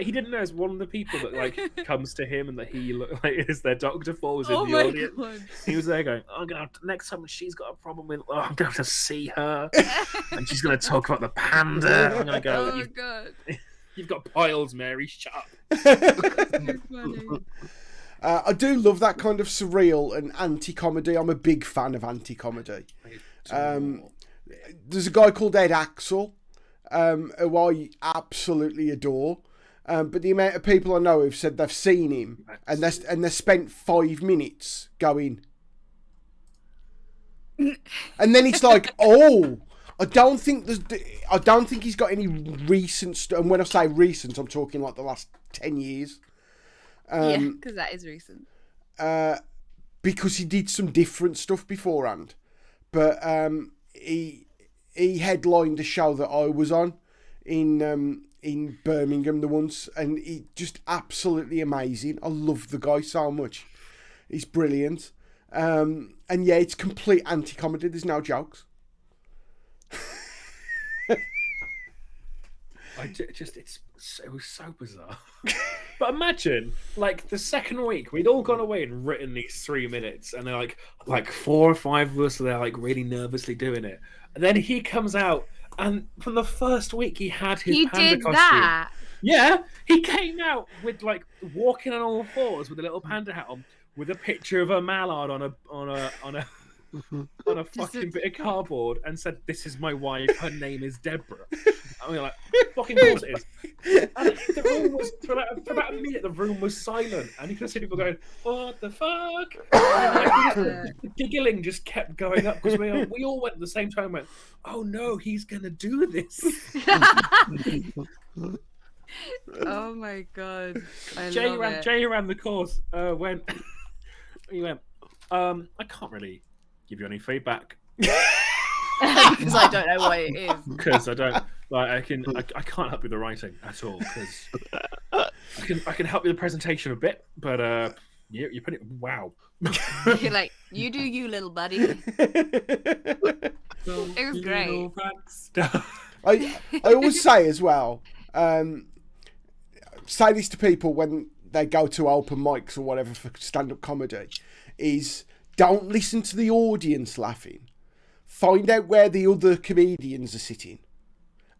He didn't know is one of the people that like comes to him and that he is their doctor for was in "Oh the my audience. god!" He was there going, "I'm gonna have to, next time she's got a problem with, I'm gonna have to see her, and she's gonna talk about the panda." I'm gonna go. Oh god! You've got piles, Mary. Shut up. I do love that kind of surreal and anti-comedy. I'm a big fan of anti-comedy. There's a guy called Ed Axel, who I absolutely adore. But the amount of people I know who've said they've seen him and they spent 5 minutes going, and then it's like, oh, I don't think he's got any recent stuff. And when I say recent, I'm talking like the last 10 years. Yeah, because that is recent. Because he did some different stuff beforehand, but he headlined a show that I was on in Birmingham the once, and he just absolutely amazing. I love the guy so much. He's brilliant. And yeah, it's complete anti-comedy. There's no jokes. It was so bizarre. But imagine, like, the second week, we'd all gone away and written these 3 minutes, and they're like 4 or 5 of us are there, like, really nervously doing it. And then he comes out, and from the first week, he had his panda costume. That? Yeah, he came out with, like, walking on all fours with a little panda hat on, with a picture of a mallard on a fucking bit of cardboard, and said, "This is my wife. Her name is Deborah." And we were like, "Fucking course it is." And the room was for about a minute. The room was silent, and you could see people going, "What the fuck?" And the giggling just kept going up because we all went at the same time. And went, "Oh no, he's gonna do this." Oh my god! Jay ran the course. He went. I can't really give you any feedback because I don't know what it is. Because I don't like. I can't help with the writing at all. Because I can help with the presentation a bit, but you're putting wow. You're like, you do you, little buddy. It was great. I always say as well, say this to people when they go to open mics or whatever for stand-up comedy, is don't listen to the audience laughing. Find out where the other comedians are sitting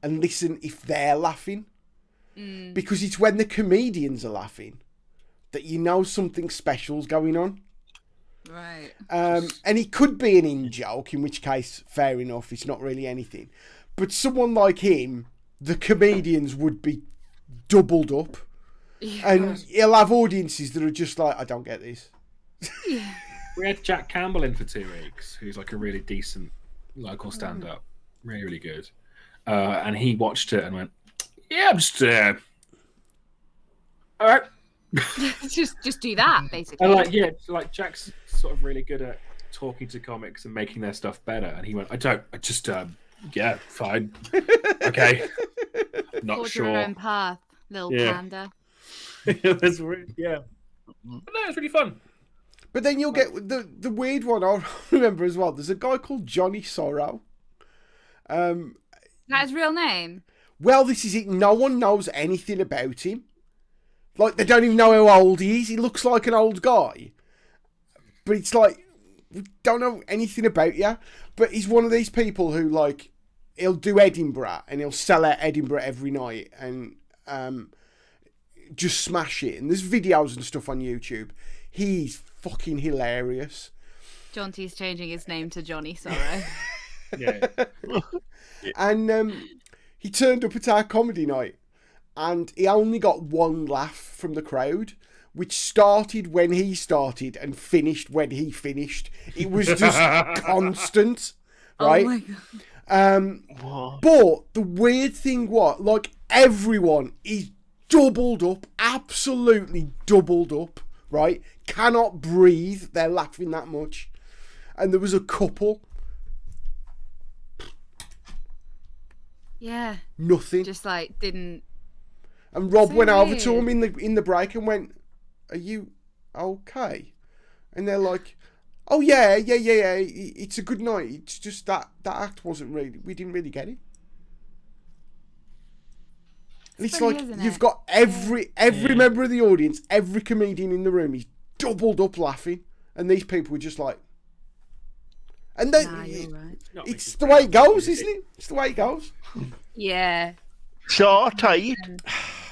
and listen if they're laughing. Because it's when the comedians are laughing that you know something special's going on. Right. And it could be an in-joke, in which case, fair enough, it's not really anything. But someone like him, the comedians would be doubled up. Yeah. And he'll have audiences that are just like, I don't get this. Yeah. We had Jack Campbell in for 2 weeks, who's like a really decent local stand-up. Really, really good. And he watched it and went, yeah, I'm just... all right. just do that, basically. And Jack's sort of really good at talking to comics and making their stuff better. And he went, yeah, fine. Okay. Not Forge sure. your own path, little panda. That's weird. Yeah. But no, it's really fun. But then you'll get the weird one I remember as well. There's a guy called Johnny Sorrow. That's his real name? Well, this is it. No one knows anything about him. Like, they don't even know how old he is. He looks like an old guy. But it's like, we don't know anything about you. But he's one of these people who, like, he'll do Edinburgh and he'll sell out Edinburgh every night and just smash it. And there's videos and stuff on YouTube. He's fucking hilarious. Jonty's changing his name to Johnny Sorrow. Yeah. And he turned up at our comedy night and he only got one laugh from the crowd, which started when he started and finished when he finished. It was just constant, right? Oh my God. But the weird thing was, like, everyone is doubled up, absolutely doubled up, right? Cannot breathe. They're laughing that much. And there was a couple. Yeah. Nothing. Just like didn't. And Rob So went over to weird. him in the break and went, "Are you okay?" And they're like, "Oh yeah. It's a good night. It's just that act wasn't really. We didn't really get it." And it's funny, like isn't you've it? got every member of the audience, every comedian in the room is doubled up laughing, and these people were just like, and then Nah, you're right. it's the way it goes, isn't it? It's the way it goes. Yeah. Sorted.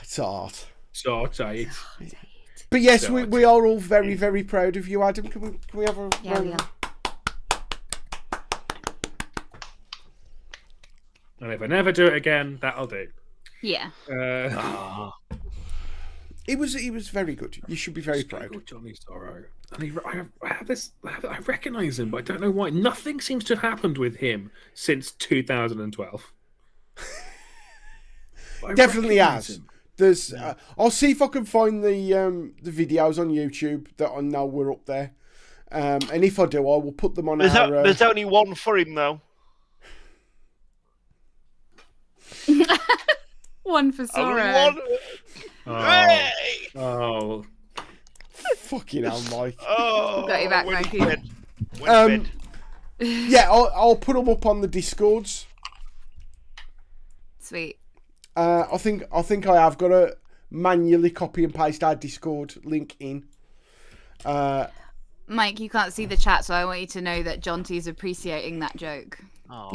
It's art. Sorted. But yes, we are all very, very proud of you, Adam. Can we have a Yeah, we are. And if I never do it again, that'll do. Yeah. It was very good. You should be very Just proud. Google Johnny Sorrow. And I recognise him, but I don't know why. Nothing seems to have happened with him since 2012. I Definitely recognise has. him. There's. I'll see if I can find the videos on YouTube that I know were up there. And if I do, I will put them on There's our. only one for him though. One for sorrow. Only one. Hey! Oh. Fucking hell, Mike. Oh, Got you back, went to Mikey. bed. Went to bed. Yeah, I'll put them up on the Discords. Sweet. I think I have got to manually copy and paste our Discord link in. Mike, you can't see the chat, so I want you to know that Jonty's appreciating that joke. Oh,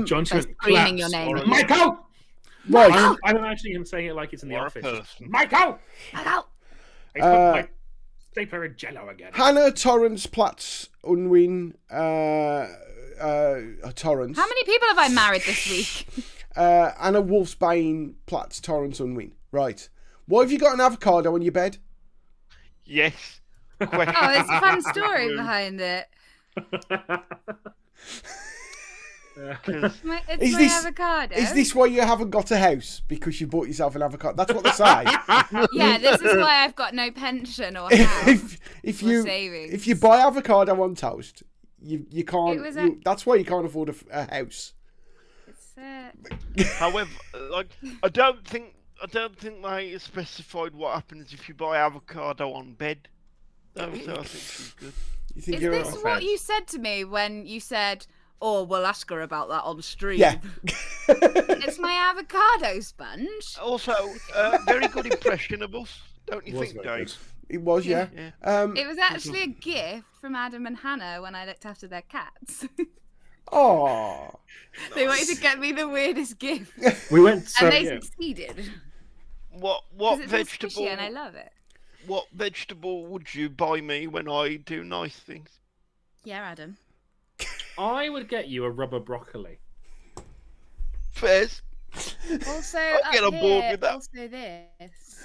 John By screaming your name. Michael! Right. I'm imagining him saying it like it's in the Or a office. person. Michael! Michael! I put my stapler in Jello again. Hannah Torrance Platts Unwin Torrance. How many people have I married this week? Anna Wolfsbane Platts Torrance Unwin. Right. Why have you got an avocado on your bed? Yes. Oh, there's a fun story behind it. It's Is my this- avocado. Is this why you haven't got a house? Because you bought yourself an avocado? That's what they say. Yeah, this is why I've got no pension or house. if or you savings. if you buy avocado on toast, you can't. It was that's why you can't afford a house. However, like I don't think they specified what happens if you buy avocado on bed. So I think she's good. You think Is you're this right? what you said to me when you said, "Oh, we'll ask her about that on stream"? Yeah. It's my avocado sponge. Also, very good impression of us, don't you Was think, very Dave? It was, yeah. Yeah. It was actually a gift from Adam and Hannah when I looked after their cats. Oh. They wanted to get me the weirdest gift, We went so and they yeah. succeeded. What 'Cause it's all vegetable? squishy and I love it. What vegetable would you buy me when I do nice things? Yeah, Adam. I would get you a rubber broccoli. Fairs. Also, I'll get up on board here, with that. also this.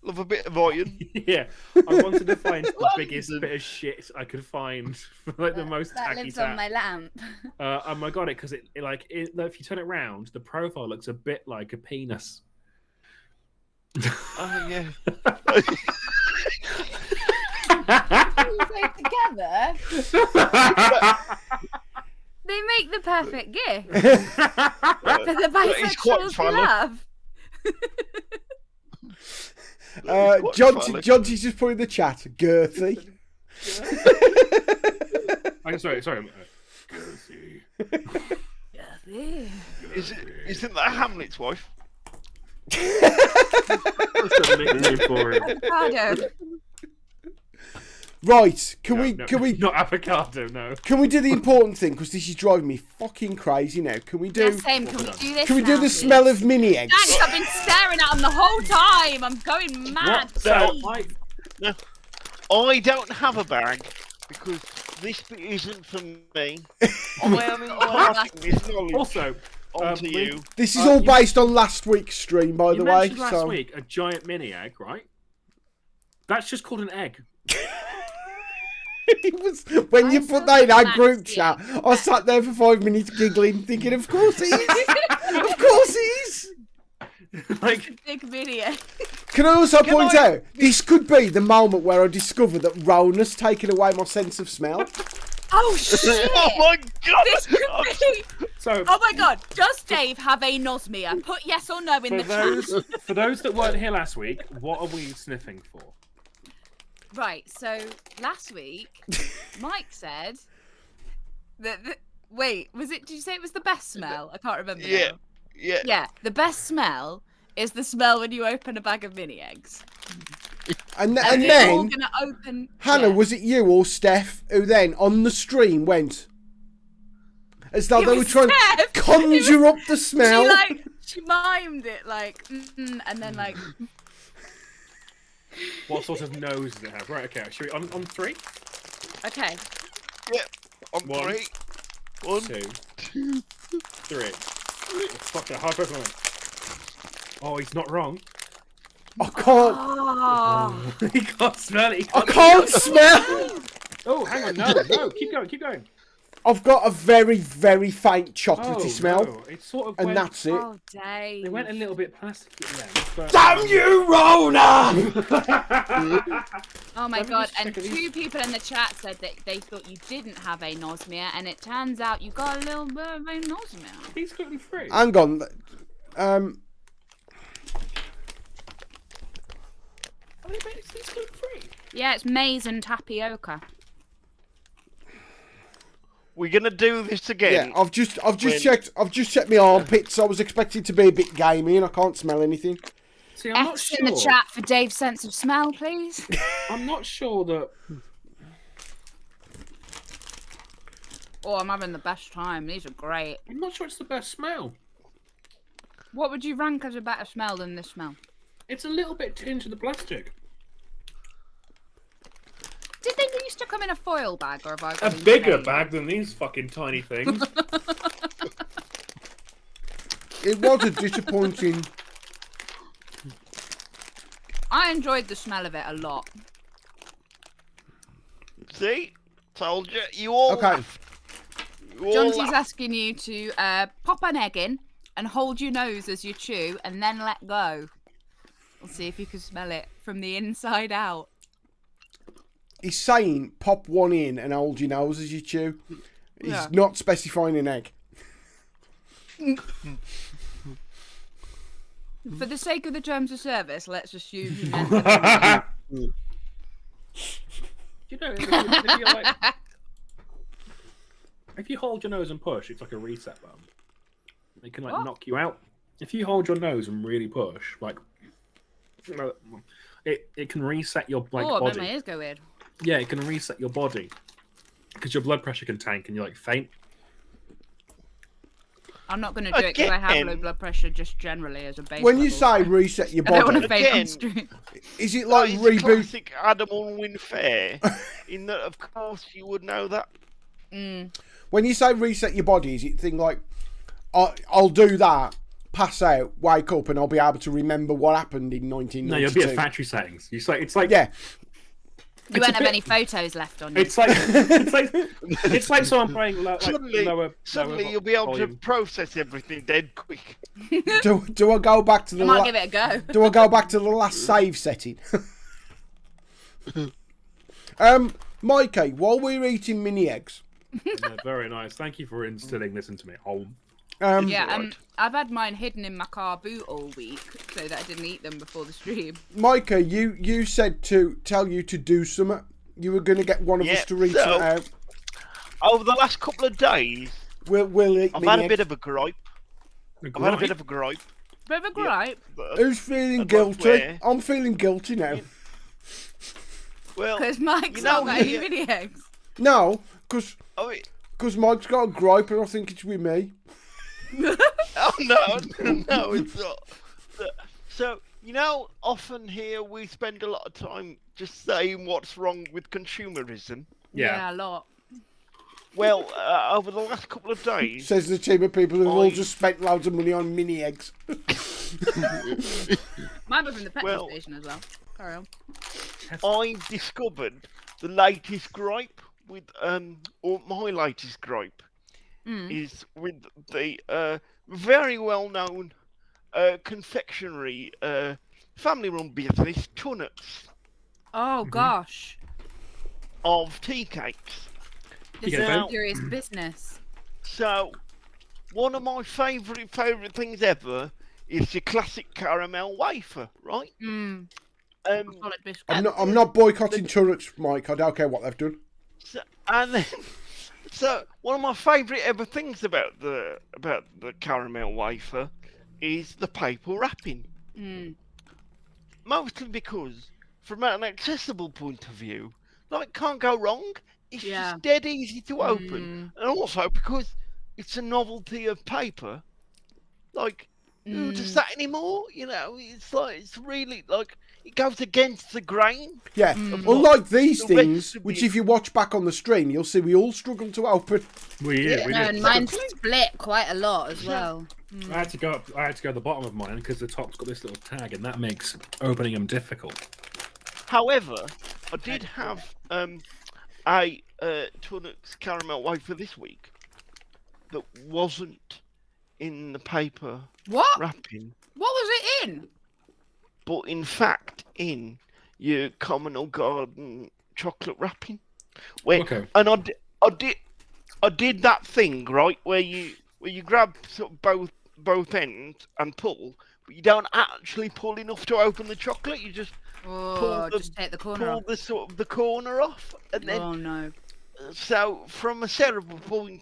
Love a bit of iron. Yeah, I wanted to find the biggest bit of shit I could find, like the most That tacky lives tap. on my lamp. I got it because if you turn it round, the profile looks a bit like a penis. Oh yeah. Play together. They make the perfect gift for the It's quite bisexuals fun. love. Quite John, funny. John's just put in the chat, girthy. I'm sorry. Isn't that Hamlet's wife? That's a nickname for him. Avocado. Right, can No, we no, can we not avocado? No. can we do the important thing? Because this is driving me fucking crazy now. Can we do? Yeah, same. Can we do this? Can we do now, the please? smell of mini eggs? Thanks, I've been staring at them the whole time. I'm going mad. What? So I don't have a bag because this bit isn't for me. I am imparting this knowledge also, onto you. This is all you- based on last week's stream, by you the way. mentioned last So week a giant mini egg, right? That's just called an egg. it was, when you I put saw that in the our max, group yeah. chat, I sat there for 5 minutes giggling, thinking, "Of course it is. Of course it is." Like, Big video. Can I also point out, this could be the moment where I discover that Rona's taken away my sense of smell. Oh shit! Oh my god! This could be. so Oh my god! Does Dave have a nosmia? Put yes or no in the chat. for those that weren't here last week, what are we sniffing for? Right. So last week, Mike said that. Wait, was it? Did you say it was the best smell? I can't remember. Yeah, now. yeah. Yeah, the best smell is the smell when you open a bag of mini eggs. And We're all then, gonna open. Hannah, yeah. was it you or Steph who then, on the stream, went as though It they were was trying Steph. to conjure up the smell? She mimed it like, and then like. What sort of nose does it have? Right, okay. Should we on 3? Okay. Yeah. On One. 3. 1, 2, 3. Oh, fuck it, hard press on it. Oh, he's not wrong. I can't. Oh. He can't smell it. I can't smell. Oh, hang on, no, keep going. I've got a very, very faint chocolatey Oh, smell, no. It's sort of and went, that's it. Oh, Dave. they went a little bit plasticky then. But, Damn you, Rona! Oh my Let me god! just And check 2 people in the chat said that they thought you didn't have anosmia, and it turns out you got a little bit of anosmia. he's gluten free. Hang on. Are they made these gluten-free? Yeah, it's maize and tapioca. We're gonna do this again. Yeah, I've just checked. I've just checked my armpits. I was expecting to be a bit gamey, and I can't smell anything. See, I'm not F's sure. in the chat for Dave's sense of smell, please. I'm not sure that. Oh, I'm having the best time. These are great. I'm not sure it's the best smell. What would you rank as a better smell than this smell? It's a little bit tinged with the plastic. Did they used to come in a foil bag, or have I A got bigger insane? bag than these fucking tiny things. It was a disappointing. I enjoyed the smell of it a lot. See? Told you. You all Okay. laughed. You all Johnson's laughed. asking you to pop an egg in and hold your nose as you chew, and then let go. We'll see if you can smell it from the inside out. He's saying pop one in and hold your nose as you chew. He's Yeah. not specifying an egg. For the sake of the terms of service, let's assume you meant You know, if you're like, if you hold your nose and push, it's like a reset button. It can like What? knock you out. If you hold your nose and really push, like it can reset your like oh, it made body. my ears go weird. Yeah, it can reset your body because your blood pressure can tank and you like faint. I'm not going to do it because I have low Again. blood pressure just generally as a base When you level. say reset your I don't want body, to faint on Again. stream. is it Like like it's a reboot? classic Adam Unwin fair. In that, of course, you would know that. When you say reset your body, is it thing like I'll do that, pass out, wake up, and I'll be able to remember what happened in 1992? No, you'll be at factory settings. It's like Yeah, You won't have any photos left on you. It's like it's like someone playing lower. Suddenly you'll be able volume. to process everything dead quick. do I go back to the I might give it a go. do I go back to the last save setting? Mikey, while we're eating mini eggs, Yeah, very nice. Thank you for instilling this into me. Oh, Yeah, Right. I've had mine hidden in my car boot all week so that I didn't eat them before the stream. Mikey, you said to tell you to do something. You were going to get one of us Yeah, to read so- something out. Over the last couple of days, We'll eat I've mini had a eggs. bit of a gripe. I've had a bit of a gripe. Bit of a gripe, But, Who's feeling I'd like guilty? where- I'm feeling guilty now. well, because Mike's you not know, got any yeah. mini eggs. No, because I mean, Mike's got a gripe and I think it's with me. oh no, it's not. So you know, often here we spend a lot of time just saying what's wrong with consumerism. yeah. A lot. Well, over the last couple of days, Says the team of people who've all I- just spent loads of money on mini eggs. Mine was from the petrol Well- station as well. Carry on. I've discovered the latest gripe with or my latest gripe is with the very well-known confectionery family-run business Tunnets Oh gosh, of tea cakes. this You is get a serious business. So, one of my favourite things ever is the classic caramel wafer, right? Mm. Solid biscuit. I'm not boycotting turrets, Mike. I don't care what they've done. So, and then, so one of my favourite ever things about the caramel wafer is the paper wrapping. Mm. Mostly because, from an accessible point of view, like can't go wrong. It's Yeah. just dead easy to open, and also because it's a novelty of paper. Like, who does that anymore? You know, it's like it's really like it goes against the grain. Yeah, Mm. unlike these The things, recipe- which if you watch back on the stream, you'll see we all struggle to open. We No, did. and mine split quite a lot as well. I had to go to the bottom of mine because the top's got this little tag, and that makes opening them difficult. However, I did have a Tunnets caramel wafer this week that wasn't in the paper What? wrapping, What was it in? but in fact in your communal garden chocolate wrapping. Where, Okay. And I did that thing right where you grab sort of both both ends and pull, but you don't actually pull enough to open the chocolate. You just Oh, just take the corner pull off. the sort of the corner off, and then Oh no. so from a cerebral palsy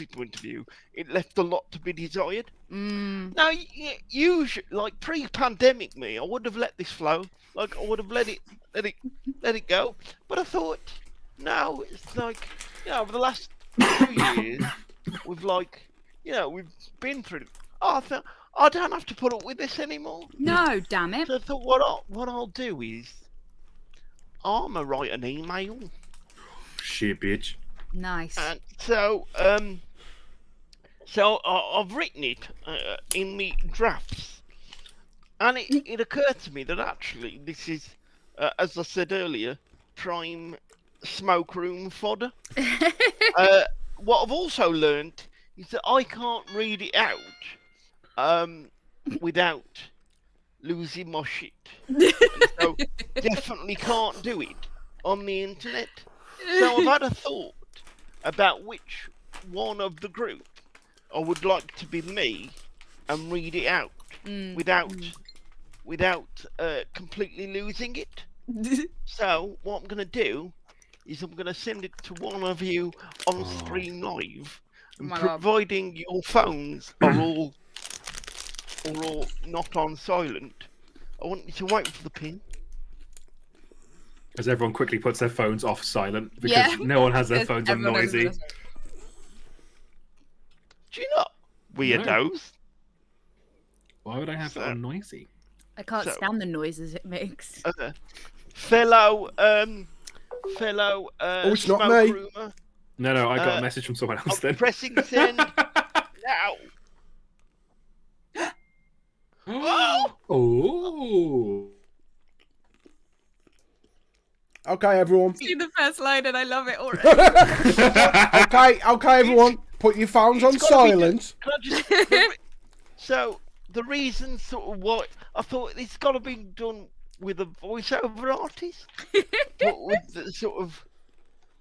point of view, it left a lot to be desired. Now, usually, like pre-pandemic me, I would have let this flow. Like I would have let it go. But I thought, no, it's like, over the last 2 years, we've we've been through. Oh, I thought I don't have to put up with this anymore. No, damn it. So I thought, what I'll do is, I'm gonna write an email. Shit, bitch. Nice. And so, I've written it in me drafts, and it occurred to me that actually this is, as I said earlier, prime smoke room fodder. What I've also learned is that I can't read it out without losing my shit. And so definitely can't do it on the internet. So I've had a thought about which one of the group I would like to be me and read it out without completely losing it. So what I'm going to do is I'm going to send it to one of you on stream live, and my God. providing your phones are all not on silent, I want you to wait for the pin. As everyone quickly puts their phones off silent because Yeah. no one has their Yes, phones on everyone has noisy. those. Do you not, weirdos? Why would I have it on noisy? I can't So- stand the noises it makes. Fellow it's not smoke me. roomer, No, I got a message from someone else I'm then. pressing send now. Oh. Okay, everyone. See the first line and I love it already. Okay, everyone. Put your phones on It's gotta be silent. Can I just, so the reason sort of what I thought it's got to be done with a voiceover artist, but with the sort of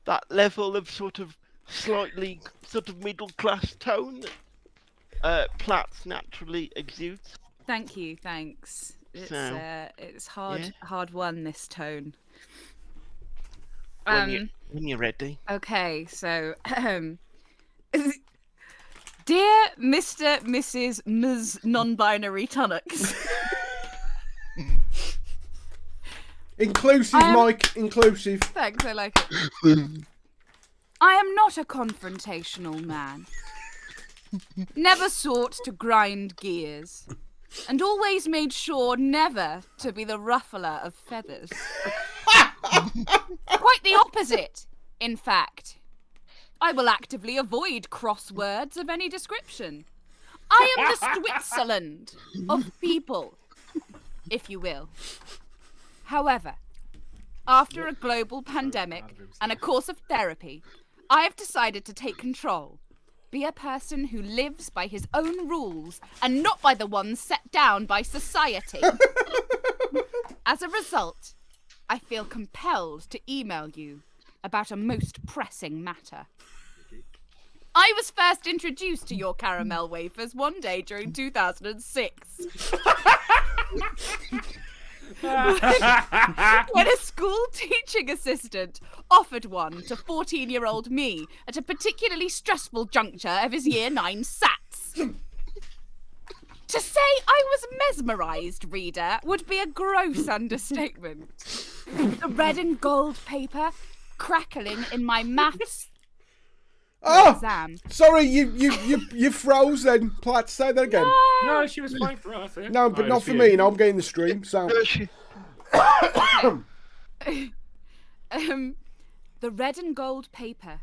that level of sort of slightly sort of middle class tone that Platts naturally exudes. Thank you, thanks. It's hard, yeah. hard won, this tone. When you're ready. Okay, so dear Mr. Mrs. Ms. Non-binary Tunnocks. Inclusive, Mike. Inclusive. Thanks, I like it. I am not a confrontational man. Never sought to grind gears. And always made sure never to be the ruffler of feathers. Quite the opposite, in fact. I will actively avoid crosswords of any description. I am the Switzerland of people, if you will. However, after a global pandemic and a course of therapy, I have decided to take control. Be a person who lives by his own rules and not by the ones set down by society. As a result, I feel compelled to email you about a most pressing matter. I was first introduced to your caramel wafers one day during 2006. When a school teaching assistant offered one to 14-year-old me at a particularly stressful juncture of his year 9 SATs. To say I was mesmerised, reader, would be a gross understatement. The red and gold paper crackling in my maths exam. Sorry, you froze then. Platt, say that again. No, she was fine for us. Eh? No, but not for me. No, I'm getting the stream. So. The red and gold paper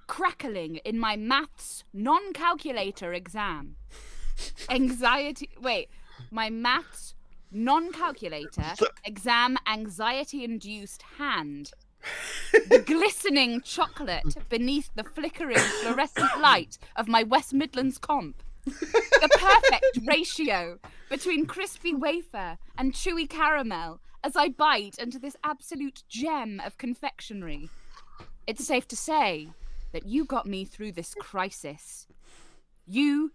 crackling in my maths non-calculator exam. My maths non-calculator exam anxiety-induced hand. The glistening chocolate beneath the flickering fluorescent light of my West Midlands comp. The perfect ratio between crispy wafer and chewy caramel as I bite into this absolute gem of confectionery. It's safe to say that you got me through this crisis. You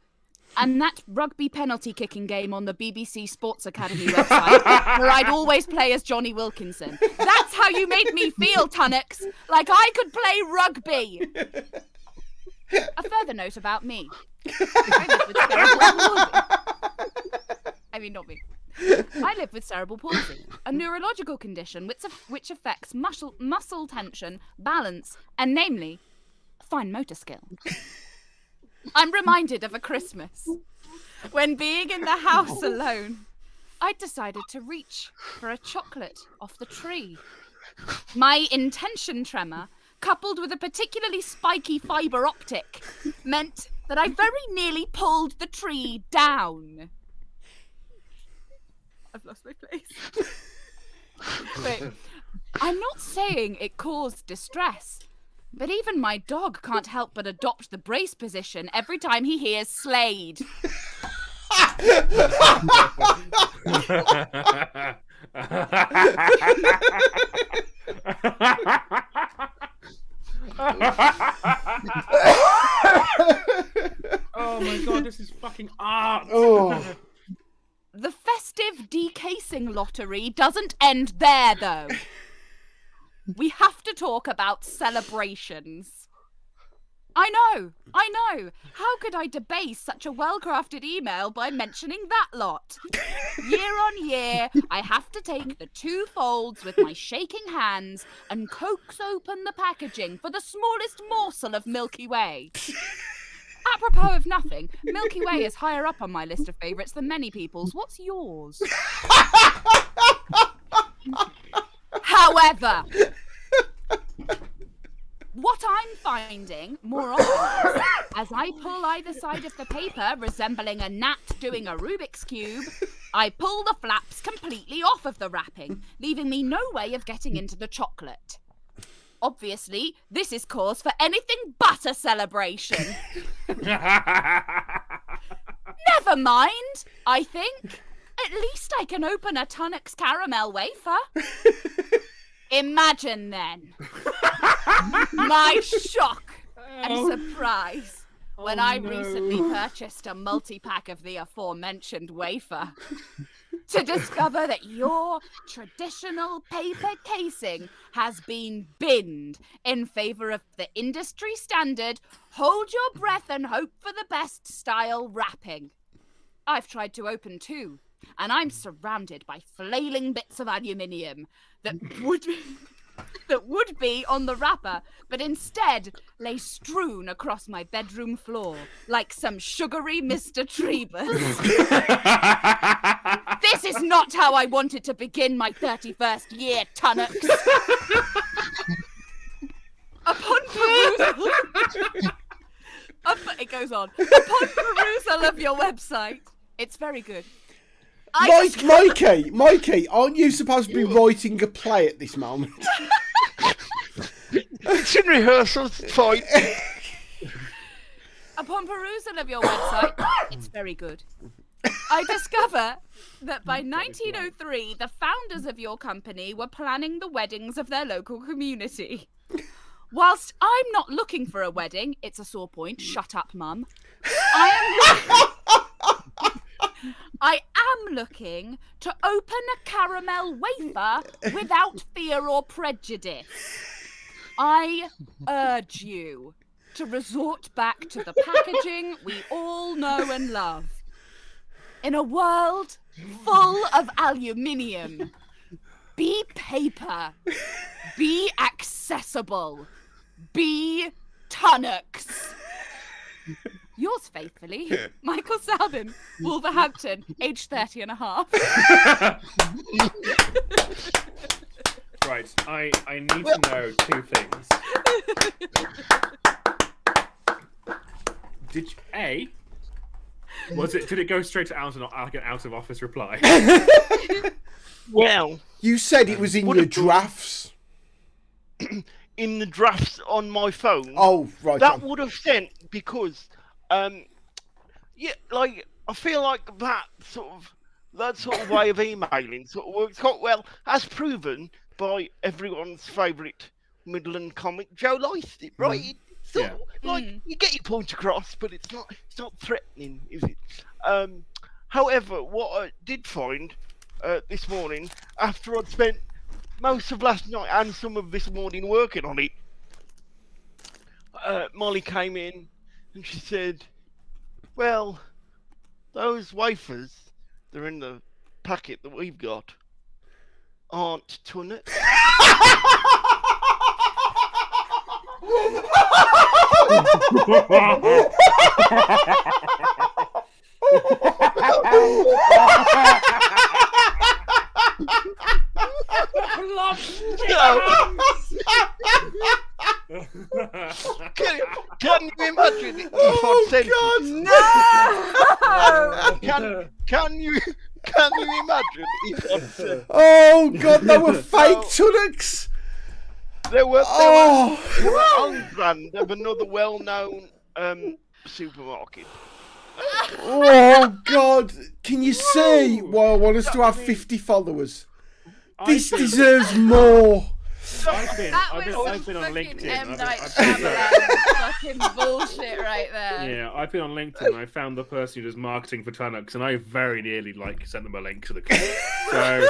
and that rugby penalty kicking game on the BBC Sports Academy website, where I'd always play as Johnny Wilkinson. That's how you made me feel, Tunnocks, like I could play rugby. A further note about me. I live with cerebral palsy. I mean, not me. I live with cerebral palsy, a neurological condition which affects muscle tension, balance, and namely, fine motor skill. I'm reminded of a Christmas when, being in the house alone, I decided to reach for a chocolate off the tree. My intention tremor, coupled with a particularly spiky fibre optic, meant that I very nearly pulled the tree down. I've lost my place. Wait, I'm not saying it caused distress, but even my dog can't help but adopt the brace position every time he hears Slade. Oh my god, this is fucking art! Oh. The festive decasing lottery doesn't end there, though. We have to talk about celebrations. I know. How could I debase such a well-crafted email by mentioning that lot? Year on year, I have to take the 2 folds with my shaking hands and coax open the packaging for the smallest morsel of Milky Way. Apropos of nothing, Milky Way is higher up on my list of favourites than many people's. What's yours? However, what I'm finding more often is, as I pull either side of the paper, resembling a gnat doing a Rubik's Cube, I pull the flaps completely off of the wrapping, leaving me no way of getting into the chocolate. Obviously, this is cause for anything but a celebration. Never mind, I think. At least I can open a Tunnocks caramel wafer. Imagine then my shock and surprise when I recently purchased a multi-pack of the aforementioned wafer to discover that your traditional paper casing has been binned in favour of the industry standard hold your breath and hope for the best style wrapping. I've tried to open 2, and I'm surrounded by flailing bits of aluminium that would be on the wrapper, but instead lay strewn across my bedroom floor like some sugary Mr. Trebus. This is not how I wanted to begin my 31st year, Tunnocks. Upon perusal... it goes on. Upon perusal of your website, it's very good. Mikey, aren't you supposed to be writing a play at this moment? It's in rehearsal, it's fine. Upon perusal of your website, it's very good. I discover that by 1903, the founders of your company were planning the weddings of their local community. Whilst I'm not looking for a wedding, it's a sore point, shut up, mum. I am looking to open a caramel wafer without fear or prejudice. I urge you to resort back to the packaging we all know and love. In a world full of aluminium, be paper, be accessible, be Tunnocks. Yours faithfully, Michael Salvin, Wolverhampton, aged 30 and a half. Right, I need to know 2 things. Did it go straight to out of office reply? Well, You said it was in your drafts. in the drafts on my phone. Oh, right. That would have sent because, yeah, like I feel like that sort of way of emailing sort of works quite well, as proven by everyone's favourite Midland comic, Joe Lyston, right? thought, you get your point across, but it's not threatening, is it? However, what I did find this morning, after I'd spent most of last night and some of this morning working on it, Molly came in and she said, "Well, those wafers, they're in the packet that we've got, aren't tunnets." Can you imagine if I'd said No! Can you imagine if I'd said Oh God, they were fake tunnets. they were Oh, on brand of another well-known supermarket? oh God, can you see why I want us to have 50 followers? This deserves more. I've been on fucking LinkedIn. M. I've Night been- Shyamalan fucking bullshit right there. Yeah, I've been on LinkedIn and I found the person who does marketing for Tunnock's and I very nearly sent them a link to the club. So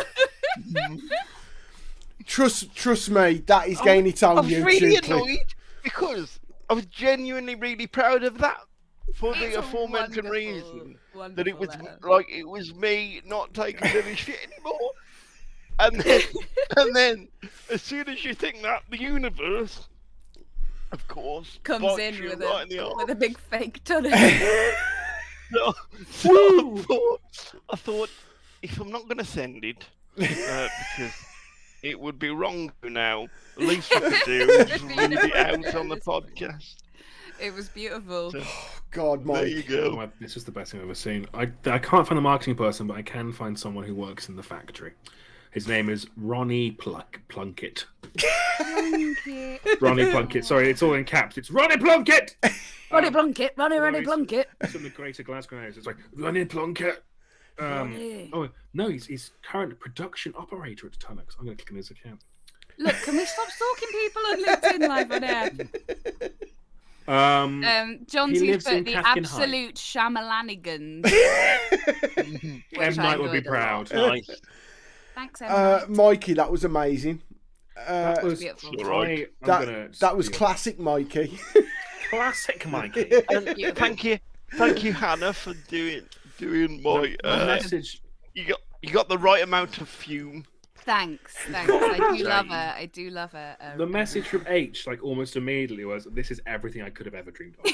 Trust me, that is getting its own I'm YouTube really clip. annoyed because I was genuinely really proud of that for It's the a aforementioned wonderful, reason that wonderful it was letter. like it was me not taking any shit anymore. And then, as soon as you think that, the universe, of course, Comes bites in you with right in the arse. a big fake tunnel. So I thought, if I'm not going to send it, because it would be wrong now, the least I could do is read it out on the podcast. It was beautiful. So, God, there you Mike. go. this is the best thing I've ever seen. I can't find the marketing person, but I can find someone who works in the factory. His name is Ronnie Plunkett. Ronnie Plunkett. Sorry, it's all in caps. It's Ronnie Plunkett! Ronnie Plunkett, Ronnie Plunkett. It's from the Greater Glasgow area. It's like, Ronnie Plunkett. Ronnie. Oh, no, he's current production operator at Tunnock's. I'm going to click on his account. Look, can we stop stalking people on LinkedIn live on air? John He T's lives in put the Catkin absolute Shyamalanigans. M. Night would be proud. Nice. Thanks, Emma. Mikey, that was amazing. That was beautiful. Right. That was classic Mikey. classic, Mikey. And thank you, Hannah, for doing my The message. You got the right amount of fume. Thanks. I do love it. The message from H, almost immediately, was, "This is everything I could have ever dreamed of."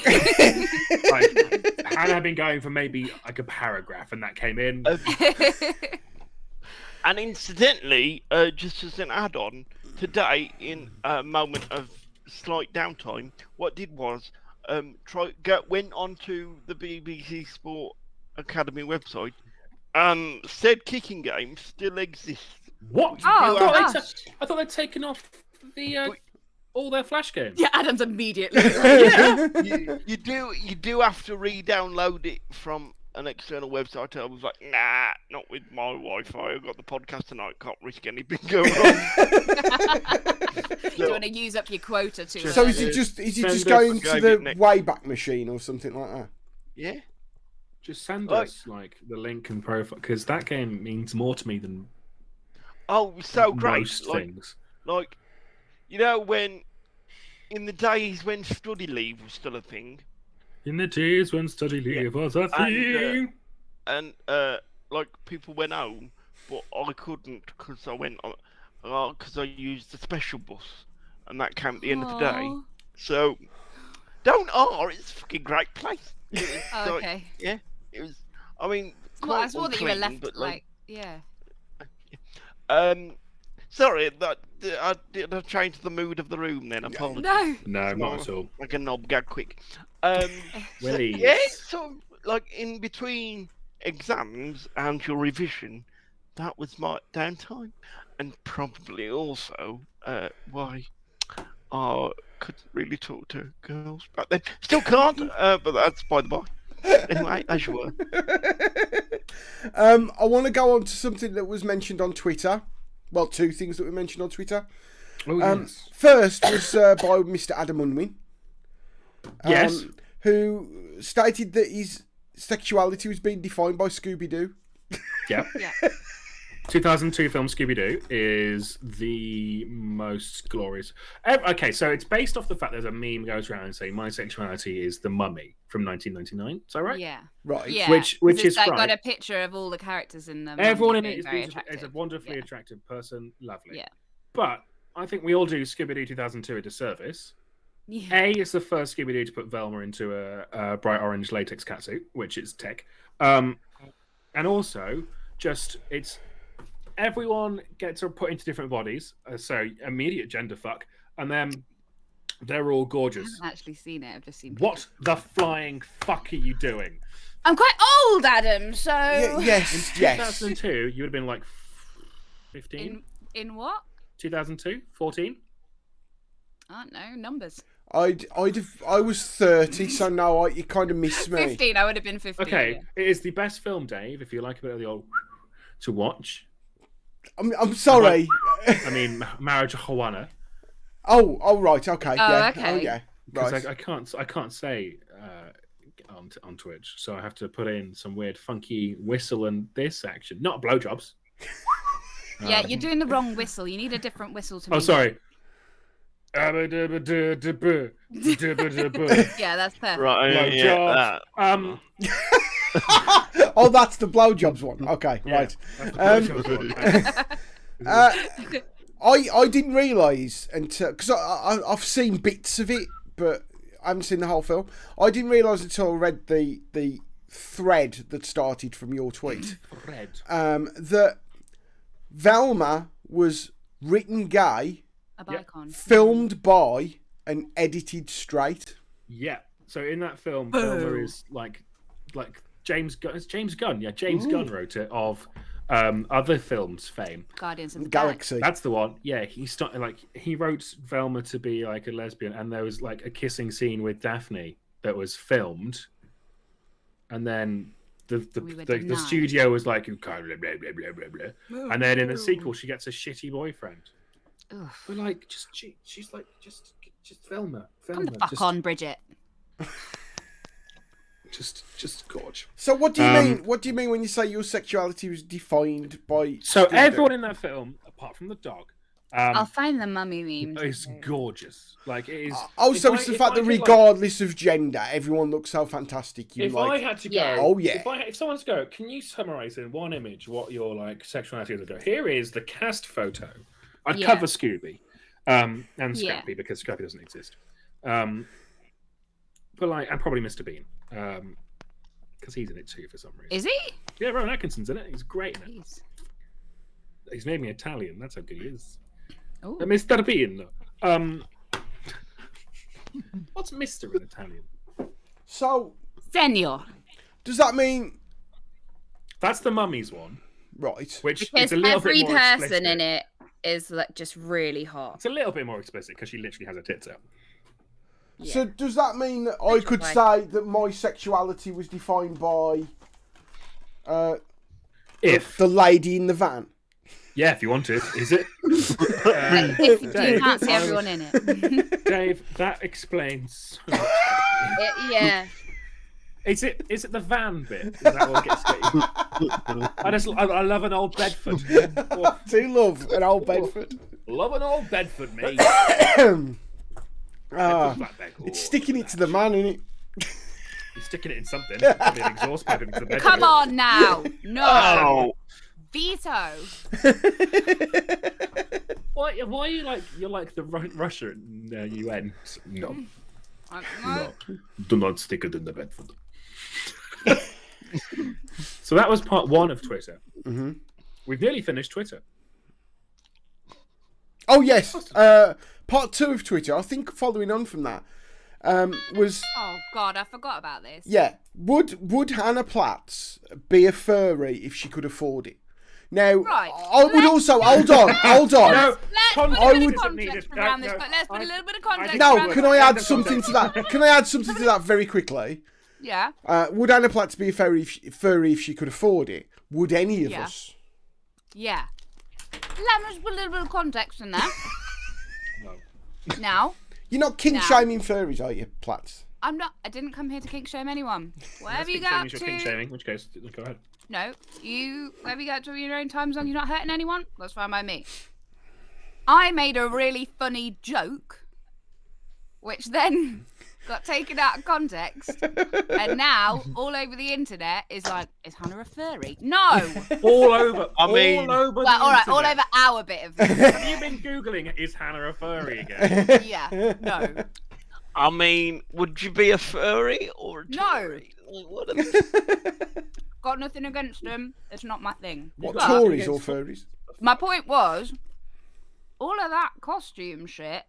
Hannah had been going for maybe a paragraph, and that came in. And incidentally, just as an add-on, today, in a moment of slight downtime, what I did was went onto the BBC Sport Academy website, and said kicking game still exists. What? Oh, I thought they'd taken off all their flash games. Yeah, Adam's immediately. You do have to re-download it from an external website. I was like, nah, not with my Wi-Fi. I've got the podcast tonight. Can't risk anything going on. You want to use up your quota too. So is early. it just Send us- going to Go the bit next. Wayback Machine or something like that? Yeah. Just send Like- us the link and profile, because that game means more to me than Oh, so great. most Like, things. when in the days when study leave was still a thing, In the days when study leave was a thing. and people went home, but I couldn't because I went on because I used the special bus, and that came at the end of the day. Aw. So don't it's a fucking great place. Oh, okay. Yeah, it was. I mean, Well, I quite saw that you were unclean, left but yeah. sorry, did I change the mood of the room then? Apologies. No. No, not at all. Like a knob gag quick. Willie. Yeah, so in between exams and your revision, that was my downtime, and probably also why I couldn't really talk to girls back then. Still can't, but that's by the by. Anyway, as you were. I want to go on to something that was mentioned on Twitter. Well, two things that were mentioned on Twitter. Oh, yes. First was by Mr. Adam Unwin. Yes. Who stated that his sexuality was being defined by Scooby-Doo. Yeah. Yeah. 2002 film Scooby-Doo is the most glorious. Okay, so it's based off the fact there's a meme goes around saying my sexuality is the Mummy from 1999. Is that right? Yeah. Right. Yeah. Which It's is like right. got a picture of all the characters in them. Everyone in it very is attractive. a wonderfully Yeah. attractive person. Lovely. Yeah. But I think we all do Scooby-Doo 2002 a disservice. Yeah. A is the first Scooby-Doo to put Velma into a bright orange latex catsuit, which is tech. And also, just it's everyone gets put into different bodies, so immediate gender fuck, and then they're all I gorgeous. haven't actually seen it. I've just seen. What the flying fuck are you doing? I'm quite old, Adam. So. Yes. 2002, you would have been like 15. In what? 2002, 14. I don't know numbers. I was 30, so no, you kind of missed me. 15. I would have been 15. Okay, yeah. it is the best film, Dave. If you like a bit of the old to watch. I'm sorry. I mean, Marriage of Juana. Oh, right, okay, Oh, yeah, okay. oh yeah, Because right. I can't say on Twitch, so I have to put in some weird funky whistle and this action, not blowjobs. Yeah, you're doing the wrong whistle. You need a different whistle to. Oh, make sorry. Yeah, that's perfect. Right, yeah, Blowjobs. that. Oh, that's the blowjobs one. Okay, Yeah, right. that's the blowjobs one. I didn't realise until because I've seen bits of it, but I haven't seen the whole film. I didn't realise until I read the thread that started from your tweet Red. that Velma was written gay, A bicon. filmed by, and edited straight. Yeah. So in that film, Velma is like James Gunn. It's James Gunn. Yeah, James Gunn wrote it of other films fame. Guardians of the Galaxy. That's the one. Yeah, he wrote Velma to be like a lesbian, and there was like a kissing scene with Daphne that was filmed, and then We were the denied. studio was like, you can't blah blah blah blah blah blah, and then in the sequel she gets a shitty boyfriend. Ugh. But like, she's like just Velma. Come the fuck on, Bridget. Just gorge. So what do you mean? What do you mean when you say your sexuality was defined by? So Scooby-Doo? everyone in that film, apart from the dog, I'll find the mummy memes. is gorgeous. Like it is. Oh, so if it's I- the if fact I that could, like- regardless of gender, everyone looks so fantastic. You If like? I had to go, Yeah. Oh, yeah. If someone's go, can you summarize in one image what your like sexuality is? Here is the cast photo. I'd Yeah. cover Scooby, and Yeah. Scrappy because Scrappy doesn't exist. But like, and probably Mr. Bean, because he's in it too for some reason. Is he? Yeah, Rowan Atkinson's in it. He's great in it. Jeez. He's made me Italian. That's how good he is. Oh. Mr. Bean. What's Mr. in Italian? So Senor. does that mean That's the Mummy's one, right? which Because is a little every bit more person explicit. in it is like just really hot. It's a little bit more explicit because she literally has her tits out. So does that mean that I could say that my sexuality was defined by If the lady in the van? yeah, if you want it, is it? If you Dave, can't see everyone in it. Dave, that explains. So much. Yeah. Is it the van bit? Is that what gets you? I love an old Bedford. Oh, Do love an old Bedford. love an old Bedford, mate. Ah, Flatbed. Oh, it's sticking it to the man, isn't it? You're sticking it in something. Probably an exhaust pipe into the Bedford. Come on now. No. Oh, Veto. Why are you like you're like the Russian UN? No, no, do not stick it in the Bedford. So that was part one of Twitter. Mm-hmm. We've nearly finished Twitter. Oh yes, part 2 of Twitter. I think following on from that was Oh God, I forgot about this. yeah. Would Hannah Platts be a furry if she could afford it? Now Right, I would also hold on. No, Let's Con- put I a bit would- of context around this. Let's put a little bit of context No, around can this. I add something to that? Can I add something to that very quickly? Yeah. Would Hannah Platts be a furry if she could afford it? Would any of Yeah. us? Yeah. Let me just put a little bit of context in there. No. Now, You're not kink No. shaming furries, are you, Platts? I'm not. I didn't come here to kink shame anyone. Whatever you Kink got shaming is your kink to. shaming, in which case, go ahead. No, whatever you got to in your own time zone, you're not hurting anyone. That's fine by me. I made a really funny joke, which then got taken out of context, and now all over the internet is like, is Hannah a furry? No. All over. I mean- all over. Well, the all right, all internet. over our bit of it. Have you been googling "is Hannah a furry" again? Yeah. No. I mean, would you be a furry or a No. Tory? Like, what are they- Got nothing against them. It's not my thing. What, But Tories or furries? my point was, all of that costume shit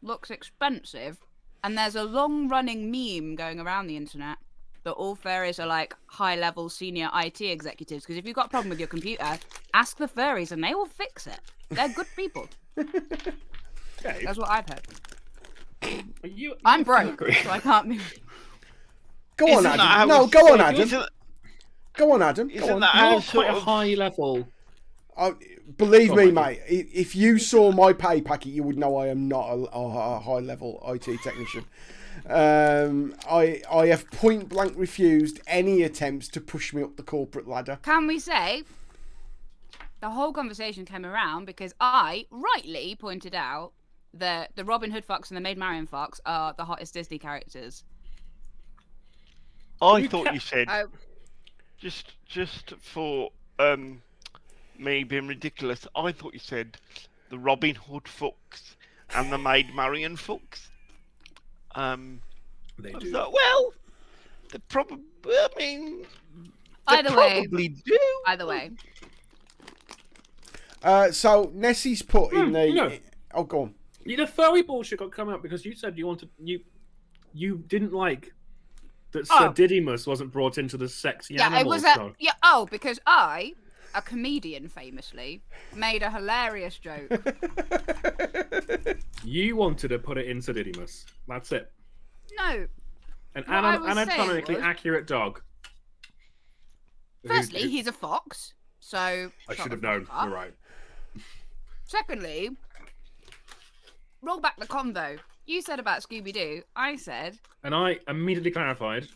looks expensive, and there's a long-running meme going around the internet that all furries are like high-level senior IT executives. Because if you've got a problem with your computer, ask the furries and they will fix it. They're good people. Okay. That's what I've heard. I'm broke, so I can't move. Go on, Isn't that Adam. how No, it's- go on, Adam. Isn't, Go on, Adam. Go isn't on. that how You're sort quite a of... high level. Believe Go me, on, mate. If you saw my pay packet, you would know I am not a high level IT technician. I have point blank refused any attempts to push me up the corporate ladder. Can we say the whole conversation came around because I rightly pointed out that the Robin Hood fox and the Maid Marian fox are the hottest Disney characters. I thought you said, I, just for me being ridiculous, I thought you said the Robin Hood fox and the Maid Marian fox. They I do. thought, well, they probably, I mean, they Either way. probably do. either way. So Nessie's put in the. no. Oh, go on. The furry bullshit got come out because you said you didn't like that Sir Oh. Didymus wasn't brought into the sexy Yeah, it animals. was club. because I, a comedian famously, made a hilarious joke. You wanted to put it in Sir Didymus. That's it. No. An What I was saying anatomically was- accurate dog. Firstly, he's a fox, so I shut should the have known. fuck up. You're right. Secondly, roll back the convo. You said about Scooby-Doo. I said, And I immediately clarified,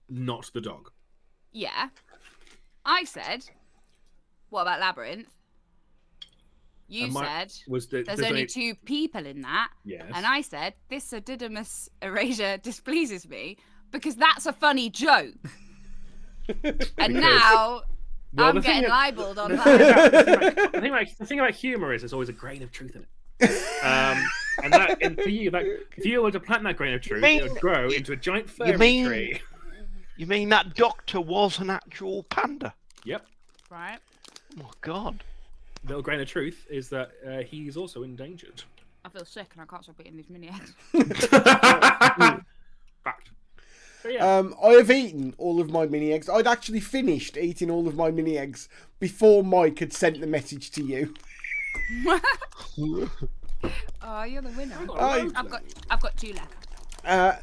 not the dog. yeah. I said, what about Labyrinth? You And said, there's only 2 people in that. Yes. And I said, this Sir Didymus erasure displeases me because that's a funny joke. And now Well, I'm the thing getting is- libelled on the that. the thing about humor is there's always a grain of truth in it. And for you, if you were to plant that grain of truth, mean- it would grow into a giant fairy mean- tree. You mean that doctor was an actual panda? Yep. Right? Oh my god. Little grain of truth is that he's also endangered. I feel sick and I can't stop eating these mini eggs. Fact. So yeah. I have eaten all of my mini eggs. I'd actually finished eating all of my mini eggs before Mike had sent the message to you. Oh, you're the winner. I- I've got 2 left.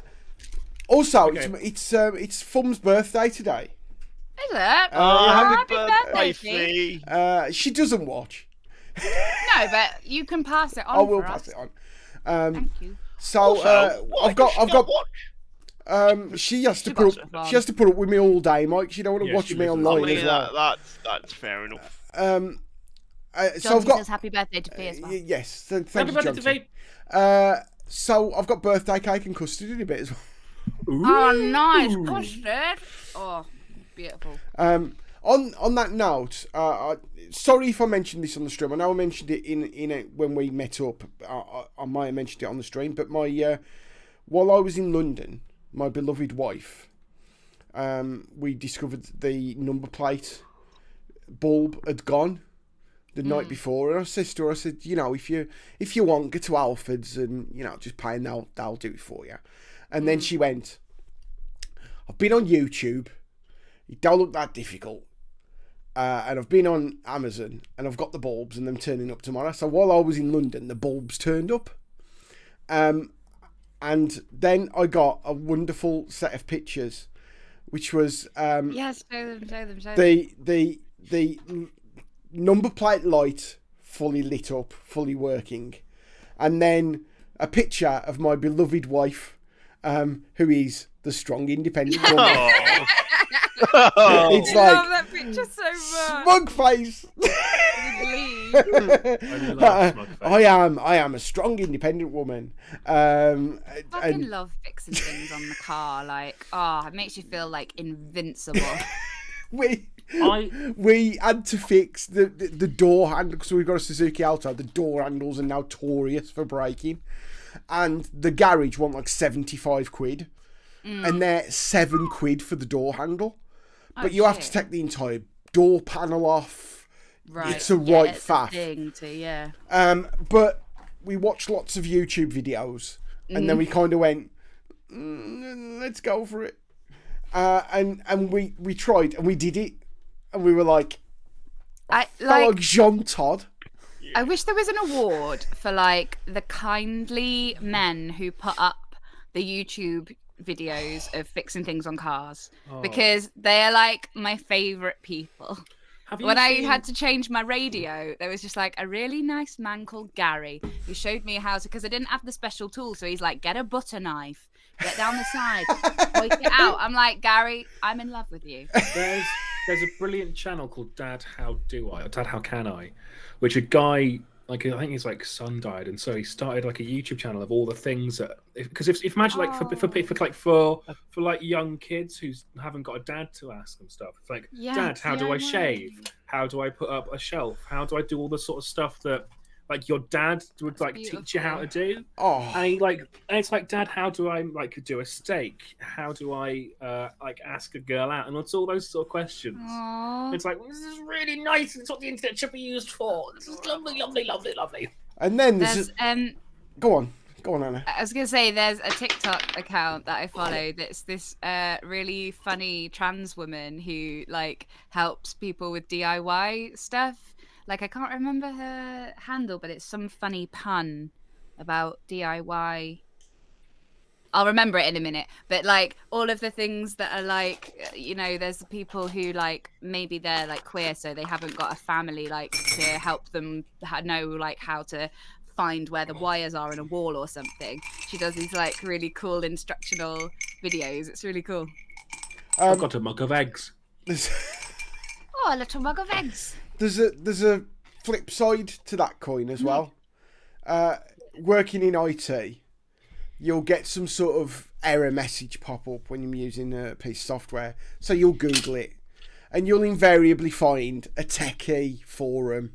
Also, Okay. it's Fum's birthday today. Is it? Oh, happy birthday, Fee. She doesn't watch. No, but you can pass it on. I will for pass us. it on. Thank you. So Also, why I've got does she not watch? she has to She put watches up, it she has to put up with me all day, Mike. She don't want to Yeah, watch she me listens. online I mean, as well. that's fair enough. So Jonty I've got says happy birthday to Fee as well. yes, thank Happy you, birthday to Jonty. Vape. So I've got birthday cake and custard in a bit as well. Oh, nice Ooh. custard. Oh, beautiful. On that note, sorry if I mentioned this on the stream. I know I mentioned it in it when we met up. I might have mentioned it on the stream, but while I was in London, my beloved wife, we discovered the number plate bulb had gone the night before, and I said to her, if you want, go to Alfred's and just pay and they'll do it for you. And then she went, I've been on YouTube. It don't look that difficult. And I've been on Amazon and I've got the bulbs and them turning up tomorrow. So while I was in London, the bulbs turned up. And then I got a wonderful set of pictures, which was Yes, show them. the number plate light fully lit up, fully working. And then a picture of my beloved wife who is the strong, independent woman. Oh. It's I love like that picture so much. smug face. With glee. I love smug face. I am a strong, independent woman. Fucking And love fixing things on the car. Like, it makes you feel like invincible. we had to fix the door handle because we've got a Suzuki Alto. The door handles are notorious for breaking, and the garage want like 75 quid, and they're £7 for the door handle. But you have to take the entire door panel off. Right. It's a right it's faff. thing to, yeah. But we watched lots of YouTube videos, and then we kind of went, let's go for it. And we tried, and we did it, and we were like, like Jean Todd. I wish there was an award for like the kindly men who put up the YouTube videos of fixing things on cars, because they are like my favorite people. When I had to change my radio, there was just like a really nice man called Gary who showed me how to, because I didn't have the special tool, so he's like, get a butter knife, get down the side, point it out. I'm like, Gary, I'm in love with you. There's a brilliant channel called Dad How Do I, or Dad How Can I, which a guy, like, I think his like son died, and so he started like a YouTube channel of all the things that, because if imagine like for like young kids who haven't got a dad to ask them stuff, it's like, Dad, how do I shave? How do I put up a shelf? How do I do all the sort of stuff that like your dad would like teach you how to do? And it's like, Dad, how do I like do a steak? How do I like ask a girl out? And it's all those sort of questions. It's like, this is really nice. It's what the internet should be used for. This is lovely, lovely, lovely, lovely. And then there's go on, Anna. I was gonna say there's a TikTok account that I follow that's this really funny trans woman who like helps people with DIY stuff. Like, I can't remember her handle, but it's some funny pun about DIY. I'll remember it in a minute. But, like, all of the things that are, like, you know, there's people who, like, maybe they're, like, queer, so they haven't got a family, like, to help them know, like, how to find where the wires are in a wall or something. She does these, like, really cool instructional videos. It's really cool. I've got a mug of eggs. Oh, a little mug of eggs. There's a flip side to that coin as well. Working in IT, you'll get some sort of error message pop up when you're using a piece of software. So you'll Google it, and you'll invariably find a techie forum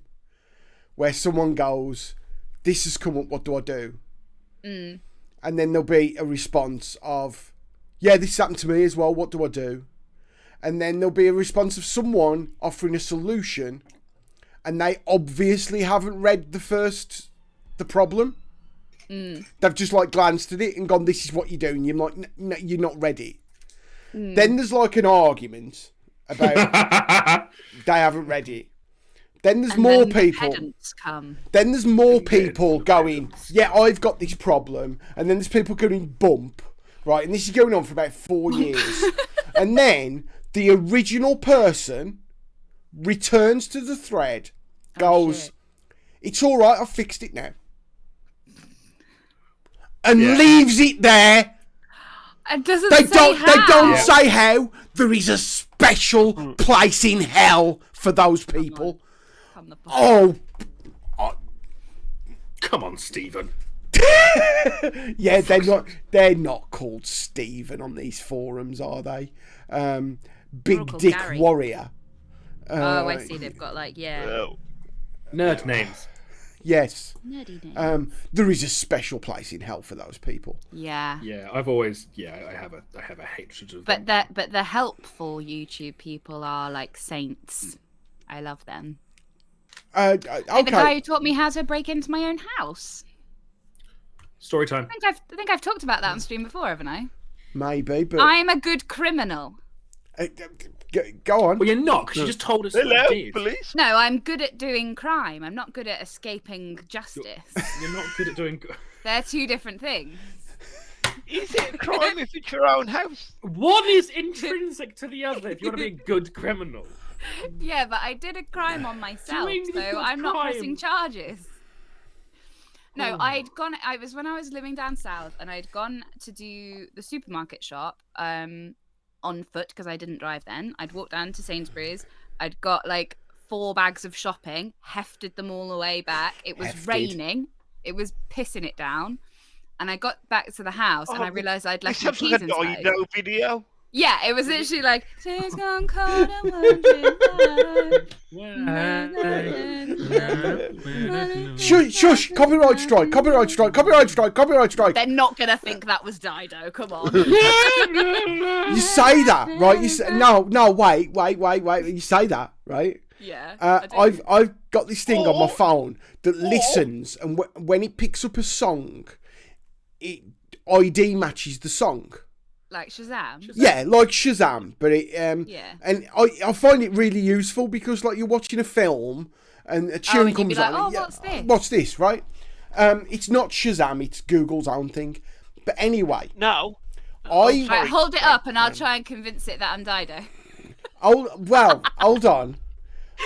where someone goes, "This has come up. What do I do?" And then there'll be a response of, "Yeah, this happened to me as well. What do I do?" And then there'll be a response of someone offering a solution, and they obviously haven't read the problem. They've just like glanced at it and gone, "This is what you're doing." You're like, "No, you're not ready." Then there's like an argument about they haven't read it. Then there's more people. Then there's more people going, "Yeah, I've got this problem," and then there's people going bump, right? And this is going on for about 4 years, and then the original person returns to the thread, goes, "It's all right, I've fixed it now," and leaves it there. It doesn't They how. don't say how. There is a special place in hell for those people. Come on, Stephen. Yeah, they're not called Stephen on these forums, are they? Big Dick Gary. Warrior. I see. They've got like Nerd names. Yes. nerdy names. There is a special place in hell for those people. Yeah. Yeah, I've always I have a hatred of them. But the helpful YouTube people are like saints. I love them. Okay. Like the guy who taught me how to break into my own house. Story time. I think I've talked about that on stream before, haven't I? Maybe, but I'm a good criminal. Go on. Well, you're not, because you just told us. Hello, you did. police. No, I'm good at doing crime. I'm not good at escaping justice. You're not good at doing. They're two different things. Is it a crime if it's your own house? One is intrinsic to the other. If you want to be a good criminal. Yeah, but I did a crime on myself, Doing so the good I'm not crime. pressing charges. No, I'd gone. I was when I was living down south, and I'd gone to do the supermarket shop on foot because I didn't drive then. I'd walked down to Sainsbury's. I'd got like 4 bags of shopping, hefted them all the way back. It was Hefted. raining. It was pissing it down. And I got back to the house and I realised I'd left This my sounds keys like a inside. Dido video. Yeah, it was literally like, "She's gone cold and wondering." Shush! Copyright strike! Copyright strike! Copyright strike! Copyright strike! They're not gonna think that was Dido. Come on. You say that, right? You say, no, wait. You say that, right? Yeah. I do. I've got this thing on my phone that listens, and when it picks up a song, it ID matches the song. Like Shazam. Yeah, like Shazam, but it Yeah. and I find it really useful because like you're watching a film and a tune and you'd comes be like, on. "Oh, and, what's this?" What's this, right? It's not Shazam, it's Google's own thing. But anyway, No. I Right, hold it up and I'll try and convince it that I'm Dido. hold on.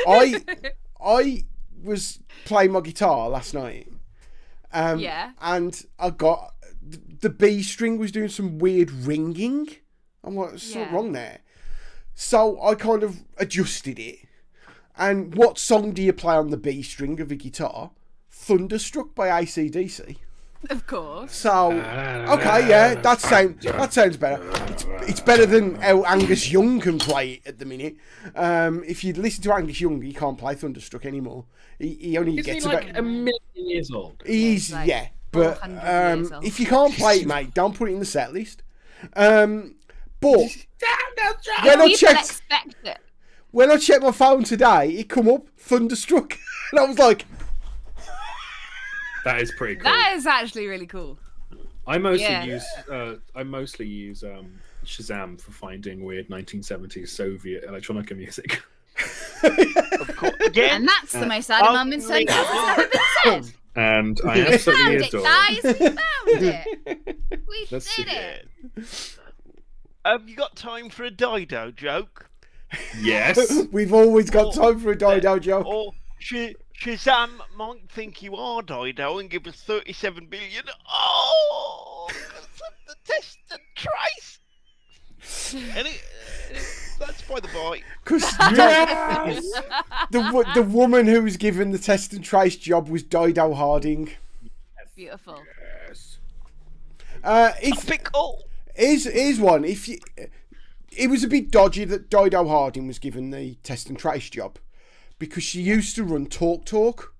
I was playing my guitar last night. Yeah. And I got the B string was doing some weird ringing. I'm like, there's something wrong there. So I kind of adjusted it. And what song do you play on the B string of a guitar? Thunderstruck by AC/DC. Of course. So, okay, yeah, that sounds better. It's better than how Angus Young can play it at the minute. If you listen to Angus Young, he can't play Thunderstruck anymore. He only Is gets he like about... a million years old? He's, like yeah, but 400 years old. if you can't play it, mate, don't put it in the set list. But when I People checked, expect it. when I checked my phone today, it come up Thunderstruck, and I was like, That is pretty cool. That is actually really cool. I mostly Yeah. use Shazam for finding weird 1970s Soviet electronica music. Of course. Again. And that's the most Adam Untitled has ever been said. And I We absolutely found it, adore guys. We found it. We Let's did see. it. Have you got time for a Dido joke? Yes. we've always got time for a Dido joke. Or Shazam might think you are Dido and give us 37 billion. Oh, because of the test and trace. That's by the by. Because the woman who was given the test and trace job was Dido Harding. Beautiful. Yes. Pickle. Here's one. It was a bit dodgy that Dido Harding was given the test and trace job because she used to run Talk,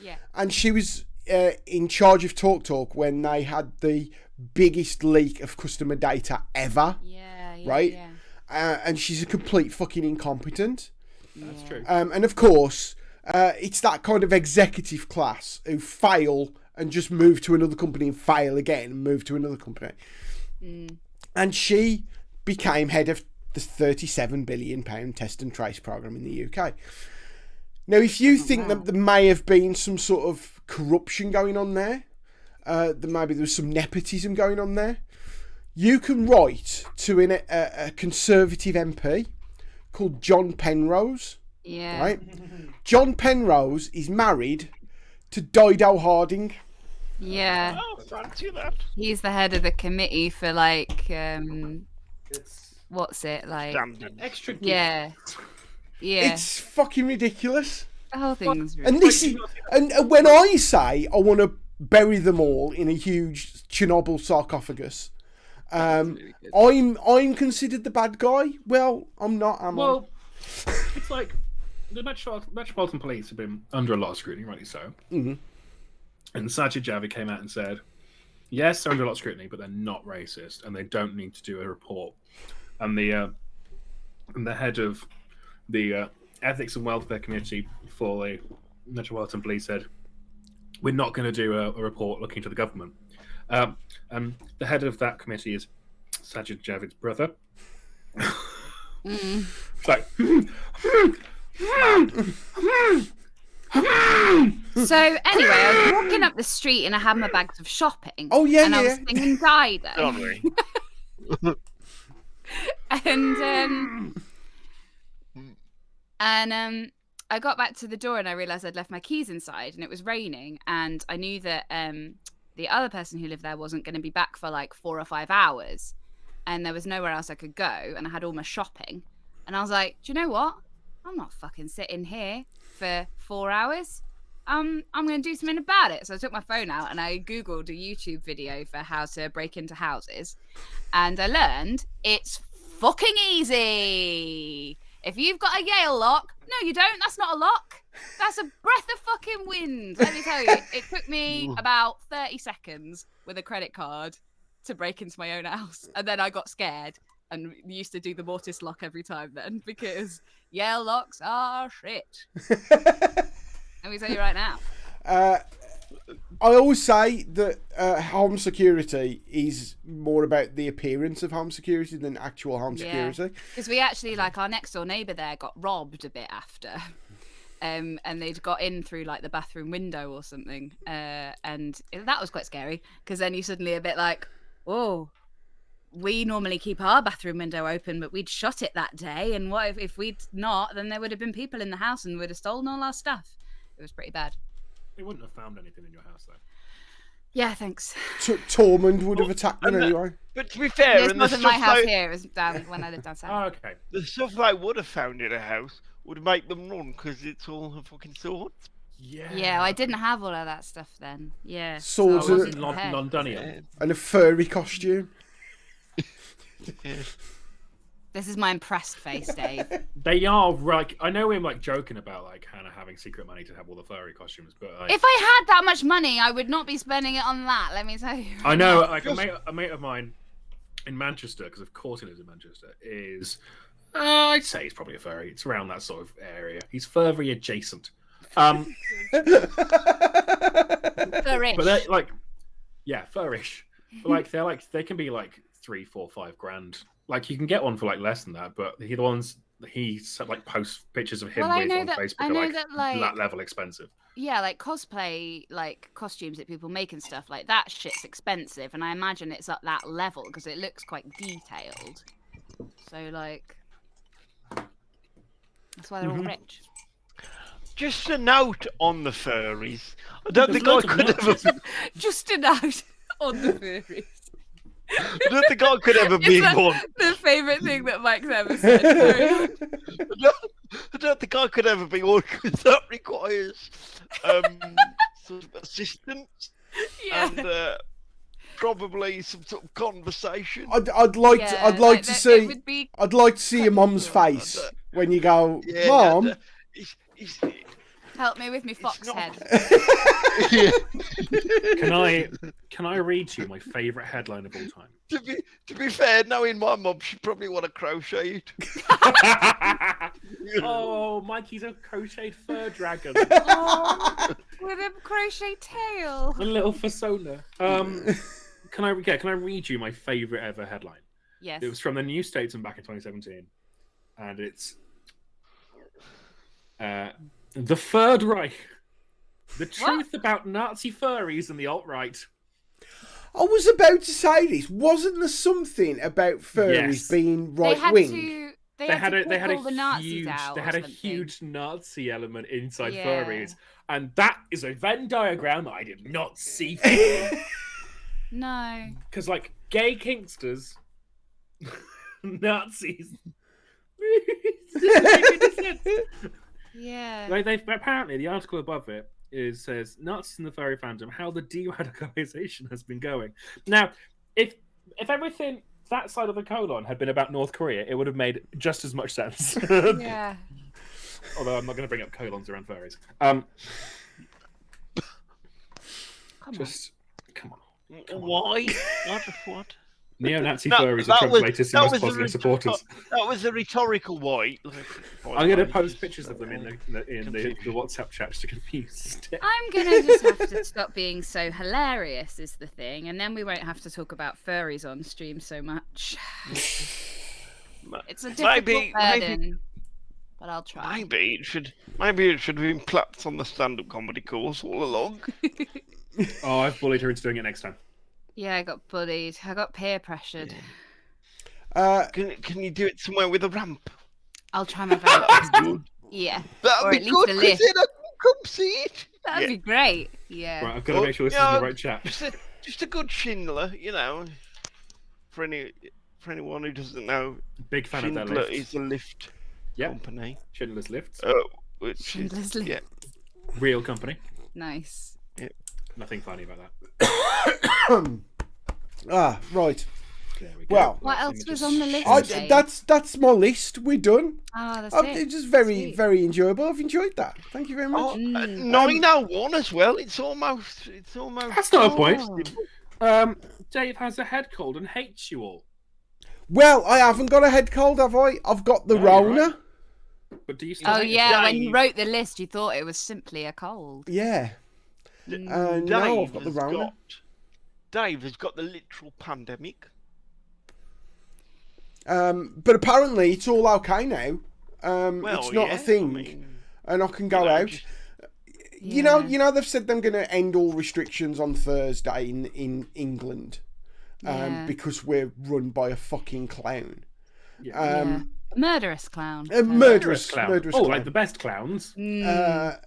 Yeah. and she was in charge of Talk when they had the biggest leak of customer data ever. Yeah. Right? Yeah. And she's a complete fucking incompetent. That's true. And of course, it's that kind of executive class who fail and just move to another company and fail again and move to another company. And she became head of the £37 billion test and trace program in the UK. Now, if you think that there may have been some sort of corruption going on there, that maybe there was some nepotism going on there, you can write to a Conservative MP called John Penrose. Yeah. Right? John Penrose is married to Dido Harding. Yeah. Oh, fancy that. He's the head of the committee for like what's it like? Standard. Extra. Yeah. Yeah. It's fucking ridiculous. The whole thing's And this is, and when I say I want to bury them all in a huge Chernobyl sarcophagus, I'm considered the bad guy. Well, I'm not. Am I? Well, it's like the Metropolitan Police have been under a lot of scrutiny, rightly so. Mhm. And Sajid Javid came out and said, yes, they're under a lot of scrutiny, but they're not racist, and they don't need to do a report. And the head of the Ethics and Welfare Committee for the Metropolitan Police said, we're not going to do a report looking to the government. And the head of that committee is Sajid Javid's brother. It's like, So anyway, I was walking up the street and I had my bags of shopping. Oh, yeah, and I was yeah. singing Dido. Sorry. And I got back to the door and I realized I'd left my keys inside, and it was raining, and I knew that the other person who lived there wasn't going to be back for like 4 or 5 hours, and there was nowhere else I could go, and I had all my shopping, and I was like, do you know what? I'm not fucking sitting here for 4 hours. I'm going to do something about it. So I took my phone out and I Googled a YouTube video for how to break into houses. And I learned it's fucking easy. If you've got a Yale lock, no, you don't. That's not a lock. That's a breath of fucking wind. Let me tell you, it took me about 30 seconds with a credit card to break into my own house. And then I got scared and used to do the mortise lock every time then, because Yale locks are shit. Let me tell you right now. I always say that home security is more about the appearance of home security than actual home security. Because we actually, like, our next door neighbour there got robbed a bit after. And they'd got in through like the bathroom window or something. And that was quite scary, because then you suddenly a bit like, whoa, we normally keep our bathroom window open, but we'd shut it that day. And what if we'd not, then there would have been people in the house and would have stolen all our stuff. It was pretty bad. They wouldn't have found anything in your house, though. Yeah, thanks. Tormund would have attacked them anyway. But to be fair, This and the wasn't my stuff house they, here. It was down when I lived down south. Oh, okay. the stuff they would have found in a house would make them run, because it's all a fucking sword. Yeah. Yeah, I didn't have all of that stuff then. Yeah. Swords so I and- wasn't prepared. Londonium. And a furry costume. This is my impressed face, Dave. They are like, I know we're like joking about like Hannah having secret money to have all the furry costumes, but like, If I had that much money, I would not be spending it on that. Let me tell you. I know, like a mate of mine in Manchester, because of course he lives in Manchester, is I'd say he's probably a furry. It's around that sort of area. He's furry adjacent. Furrish. But they're like, yeah, furrish. But like they can be like 3, 4, 5 grand. Like you can get one for like less than that, but the ones he like posts pictures of him Well, I with know on that- Facebook I are know like that, that level expensive. Yeah, like cosplay, like costumes that people make and stuff like that. Shit's expensive, and I imagine it's at that level because it looks quite detailed. So like, that's why they're all rich. Just a note on the furries. I don't There's think I loads of could notes. ever. Just a note on the furries. I don't think I could ever be It's one. the favourite thing that Mike's ever said. Carry on. I don't think I could ever be one, because that requires sort of assistance Yeah. and probably some sort of conversation. I'd like to. I'd like to it see. would be I'd like to see your mum's face when you go, Yeah, Mum. it's, help me with me fox not- head. yeah. Can I read to you my favourite headline of all time? To be fair, knowing my mum, she'd probably want to crochet it. Oh, Mikey's a crocheted fur dragon. Oh, with a crochet tail. A little persona. Can I read you my favourite ever headline? Yes. It was from the New Statesman back in 2017, and it's the Third Reich: the truth about Nazi furries and the alt-right. I was about to say this. Wasn't there something about furries Yes. being They had right wing? to. They They had had to pull all the a Nazis huge out. they or had a something. huge Nazi element inside Yeah. furries, and that is a Venn diagram that I did not see. No. Because like gay kinksters, Nazis. Yeah. Like they apparently the article above it says Nazis in the furry fandom, how the de-radicalization has been going. Now, if everything that side of the colon had been about North Korea, it would have made just as much sense. Yeah. Although I'm not going to bring up colons around furries. Come Come on. Why? What? Neo-Nazi No, furries that are Trump's was- latest that and most was a positive supporters. That was a rhetorical why. I'm going to post pictures of them in the WhatsApp chat to confuse. I'm gonna just have to stop being so hilarious, is the thing, and then we won't have to talk about furries on stream so much. It's a difficult burden, but I'll try. Maybe it should have been clapped on the stand-up comedy course all along. Oh, I've bullied her into doing it next time. Yeah, I got bullied. I got peer pressured. Can you do it somewhere with a ramp? I'll try my very best. Yeah. That'd Or be at least good, a because lift. then I can come see it. That'd be great. Yeah. Right, I've got to make sure this is in the right chat. Just a good Schindler, for anyone who doesn't know, Big fan of that Schindler lift. is a lift Yep. company. Schindler's Lifts. Which Schindler's is, List. yeah, Real company. Nice. Nothing funny about that. Right. There we go. Well, What Let else me was just on the list? share- Today? That's my list. We're done. Oh, that's It's just very, Sweet. very enjoyable. I've enjoyed that. Thank you very much. Oh, 901 as well. It's almost. That's not a point. Oh. Dave has a head cold and hates you all. Well, I haven't got a head cold, have I? I've got the No, you're Rona. right. But do you still Oh hate yeah, when you Dave. wrote the list, you thought it was simply a cold. Yeah. Dave No, I've got the has Rona. Dave has got the literal pandemic. But apparently it's all okay now. Well, it's not yeah, a thing, I mean, and I can go know, out. just- You know, they've said they're going to end all restrictions on Thursday in England, Yeah. because we're run by a fucking clown. Yeah. Murderous clown. A murderous clown? murderous Oh, clown. like the best clowns. Yeah.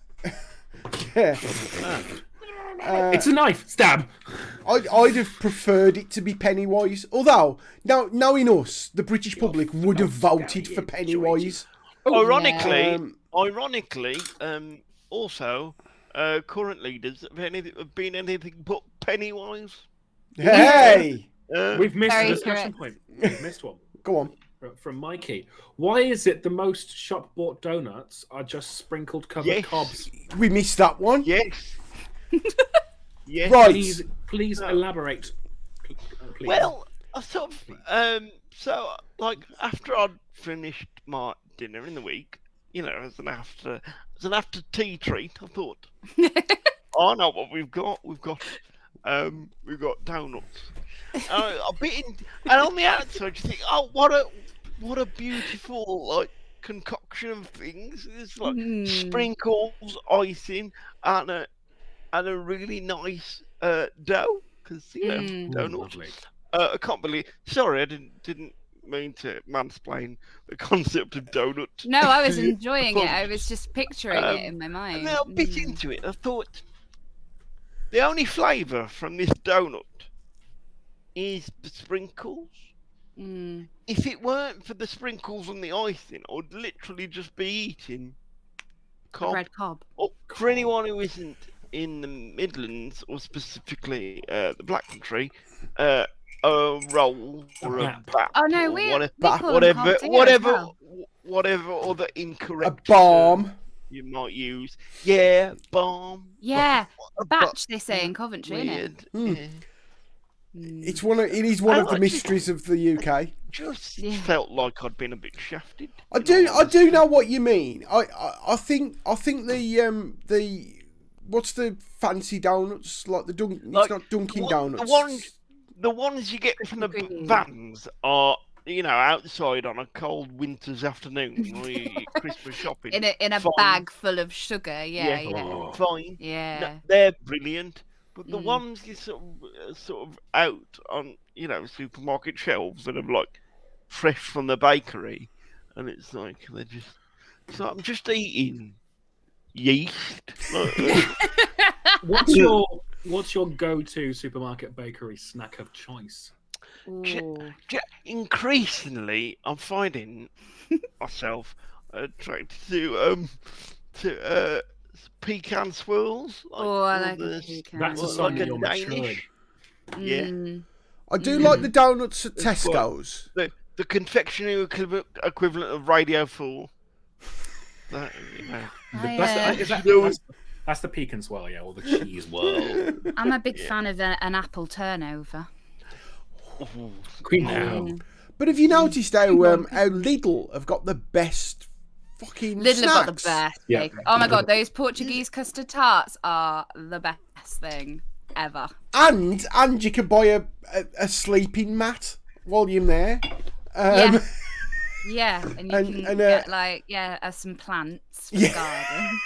It's a knife. Stab. I'd have preferred it to be Pennywise. Although, now knowing us, the British public would have voted for Pennywise. Ironically, also, current leaders have been anything but Pennywise. Hey! We've missed Very a discussion correct. point. We've missed one. Go on. From Mikey. Why is it the most shop-bought donuts are just sprinkled covered Yes. cobs? We missed that one. Yes. Yes. Right. Please elaborate. Please. Well, I sort of, after I'd finished my dinner in the week, as an after tea treat, I thought, I know what we've got. We've got donuts. I bit in, and on the outside, you think, oh, what a beautiful concoction of things. It's like sprinkles, icing, and a really nice dough. Because donuts. Lovely. I can't believe. Sorry, I didn't mean to mansplain the concept of donut. No, I was enjoying it. I was just picturing it in my mind. And then I bit into it. I thought the only flavour from this donut is the sprinkles. If it weren't for the sprinkles and the icing, I would literally just be eating Red cob. Oh, for anyone who isn't in the Midlands, or specifically the Black Country, a roll or a bap. Oh no, or we call them whatever, cobs here as well. whatever other incorrect A bomb. you might use. Yeah, bomb. Yeah, A batch they say in Coventry, weird. Mm. Yeah. It is one of the mysteries of the UK. Just Yeah. felt like I'd been a bit shafted. I do know what you mean. I think the what's the fancy donuts like the it's not Dunkin' Donuts. The ones you get from the Green. vans are, outside on a cold winter's afternoon when you're Christmas shopping. In a Fine. bag full of sugar. Yeah. Oh. Fine. Yeah. No, they're brilliant. But the ones you sort of out on, supermarket shelves that are like fresh from the bakery, and it's like they're just. So I'm just eating yeast. What's your go-to supermarket bakery snack of choice? Ooh. Increasingly, I'm finding myself attracted to pecan swirls. Oh, I like a pecan. That's a Or sign like that a you're maturing. Danish. Yeah. Mm. I do like the donuts at It's what- Tesco's. The confectionery equivalent of Radio 4. That, That's the pecan swirl, yeah, or the cheese whirl. I'm a big fan of an apple turnover. Queen now. But have you noticed how Lidl have got the best fucking Lidl snacks? have got the best. Yeah. Bakery. Oh my god, those Portuguese custard tarts are the best thing ever. And you can buy a sleeping mat while you're there. Yeah, and you And- can and, get some plants for Yeah. the garden,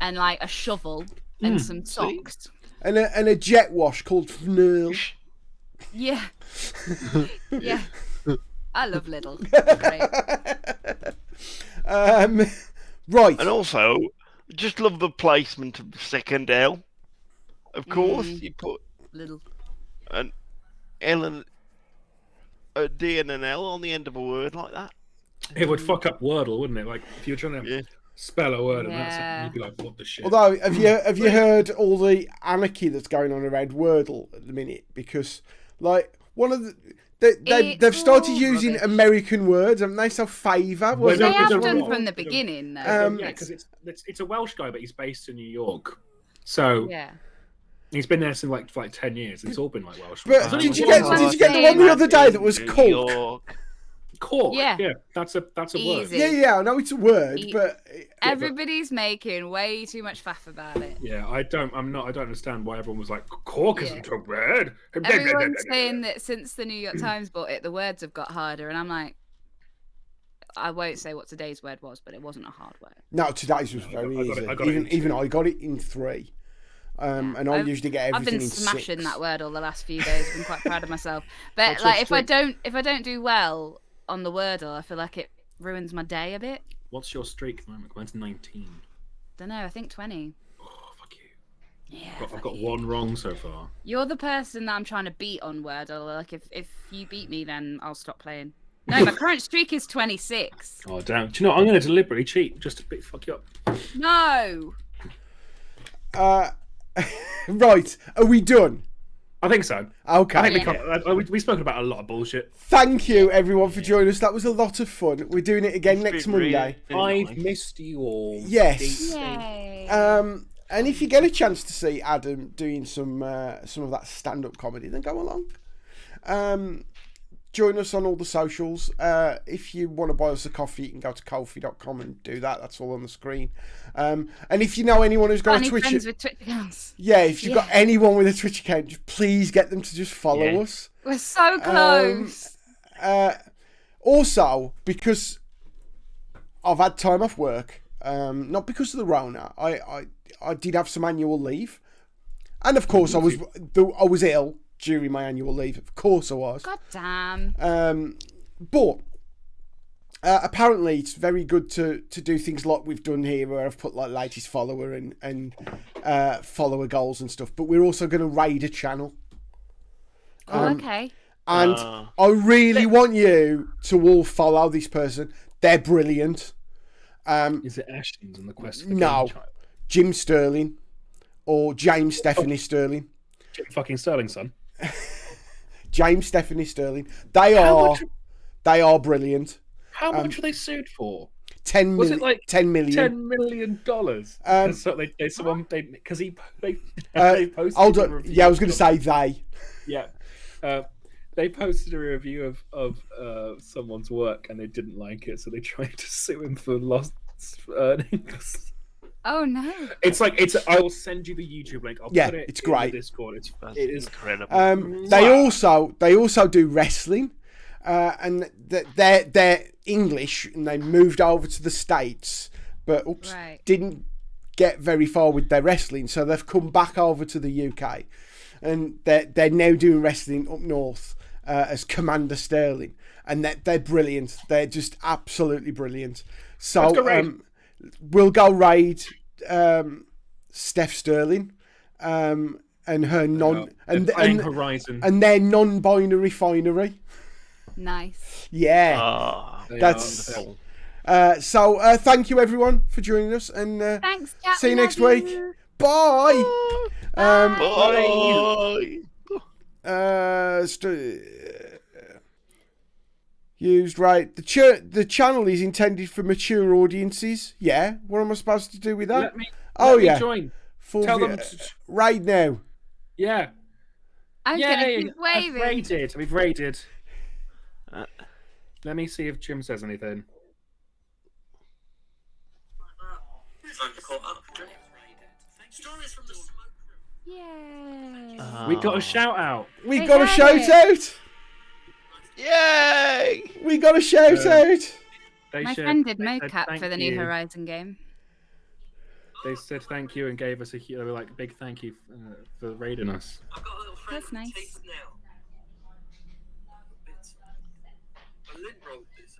and like a shovel and some socks. and a jet wash called Fnurl. Yeah, yeah. I love Lidl. They're great. Right. And also, just love the placement of the second L. Of course, you put Little. an L and a D and an L on the end of a word like that. It would fuck up Wordle, wouldn't it? Like if you were trying to Yeah. spell a word and that's it, Yeah. you'd be like, what the shit? Although, have you heard all the anarchy that's going on around Wordle at the minute? Because, like, one of the they've started all using rubbish. American words, haven't they? So favour was They They have don't done wrong. from the beginning, though. Um, Yeah, because it's a Welsh guy, but he's based in New York. So Yeah. he's been there since like 10 years. It's all been like Welsh. But It's only did you one get word. did you get the one the other day that was New Cork? York. Cork? Yeah. That's a word. Easy. Yeah, I know it's a word, but Everybody's making way too much faff about it. Yeah, I don't understand why everyone was like, Cork isn't a word. Everyone's saying that since the New York Times bought it, the words have got harder, and I'm like, I won't say what today's word was, but it wasn't a hard word. no, today's was very I got easy. it- I got it in Even two. I got it in 3. And I usually get I've everything been in smashing 6. that word all the last few days. I've been quite proud of myself. But What's like, your if I don't do well on the Wordle, I feel like it ruins my day a bit. What's your streak at the moment? Mine's 19. Don't know. I think 20. Oh, fuck you. Yeah. I've fuck got you. one wrong so far. You're the person that I'm trying to beat on Wordle. Like, if you beat me, then I'll stop playing. No, my current streak is 26. Oh, damn. Do you know what? I'm going to deliberately cheat just to fuck you up. No. Right, are we done? I think so. Okay. I think we've spoken about a lot of bullshit. Thank you, everyone, for joining us. That was a lot of fun. We're doing it again next been Monday. really I've missed you all. Yes. Yay. And if you get a chance to see Adam doing some of that stand-up comedy, then go along. Join us on all the socials. If you want to buy us a coffee, you can go to ko-fi.com and do that. That's all on the screen. And if you know anyone who's got Any a Twitch, friends with Twitch accounts? yeah, if you've got anyone with a Twitch account, just please get them to just follow us. We're so close. Also, because I've had time off work, not because of the Rona, I did have some annual leave, and of course I was ill during my annual leave. Of course I was. God damn. But apparently it's very good to do things like we've done here, where I've put like latest follower and follower goals and stuff. But we're also going to raid a channel. Okay. And I really want you to all follow this person. They're brilliant. Is it Ashton's in the quest for the No. Game Child? Jim Sterling or James Stephanie Sterling. Jim fucking Sterling, son. James Stephanie Sterling. They are brilliant. How much are they sued for? 10 Was million. it like 10 million. $10 million? So they posted Hold a on. review Yeah, I was going to of- say they. Yeah. They posted a review of someone's work and they didn't like it, so they tried to sue him for lost earnings. Oh no. I will send you the YouTube link. I'll Yeah, put it it's in great. the Discord. That's It is incredible. They also do wrestling, and they're English, and they moved over to the States, but Right. didn't get very far with their wrestling, so they've come back over to the UK, and they're now doing wrestling up north as Commander Sterling, and they're brilliant. They're just absolutely brilliant. So Let's go raid. we'll go raid Steph Sterling, and her Horizon. and their non-binary finery. Nice. Yeah, They that's are wonderful. so. Thank you everyone for joining us, and Thanks, chat. see you we next love week. you. Bye. Bye. Used right. The channel is intended for mature audiences. Yeah. What am I supposed to do with that? Let me join. Full Tell vi- them. right now. Yeah. I'm gonna keep I've waving. raided. We've raided. Let me see if Jim says anything. Yay. We got a shout out. We They got a had shout out. Yay! We got a shout out. They My said- friend did they said mocap thank for the new you. Horizon game. They said thank you and gave us they were like big thank you for raiding us. I've got a little friend That's who nice. tastes now. A lint roll this.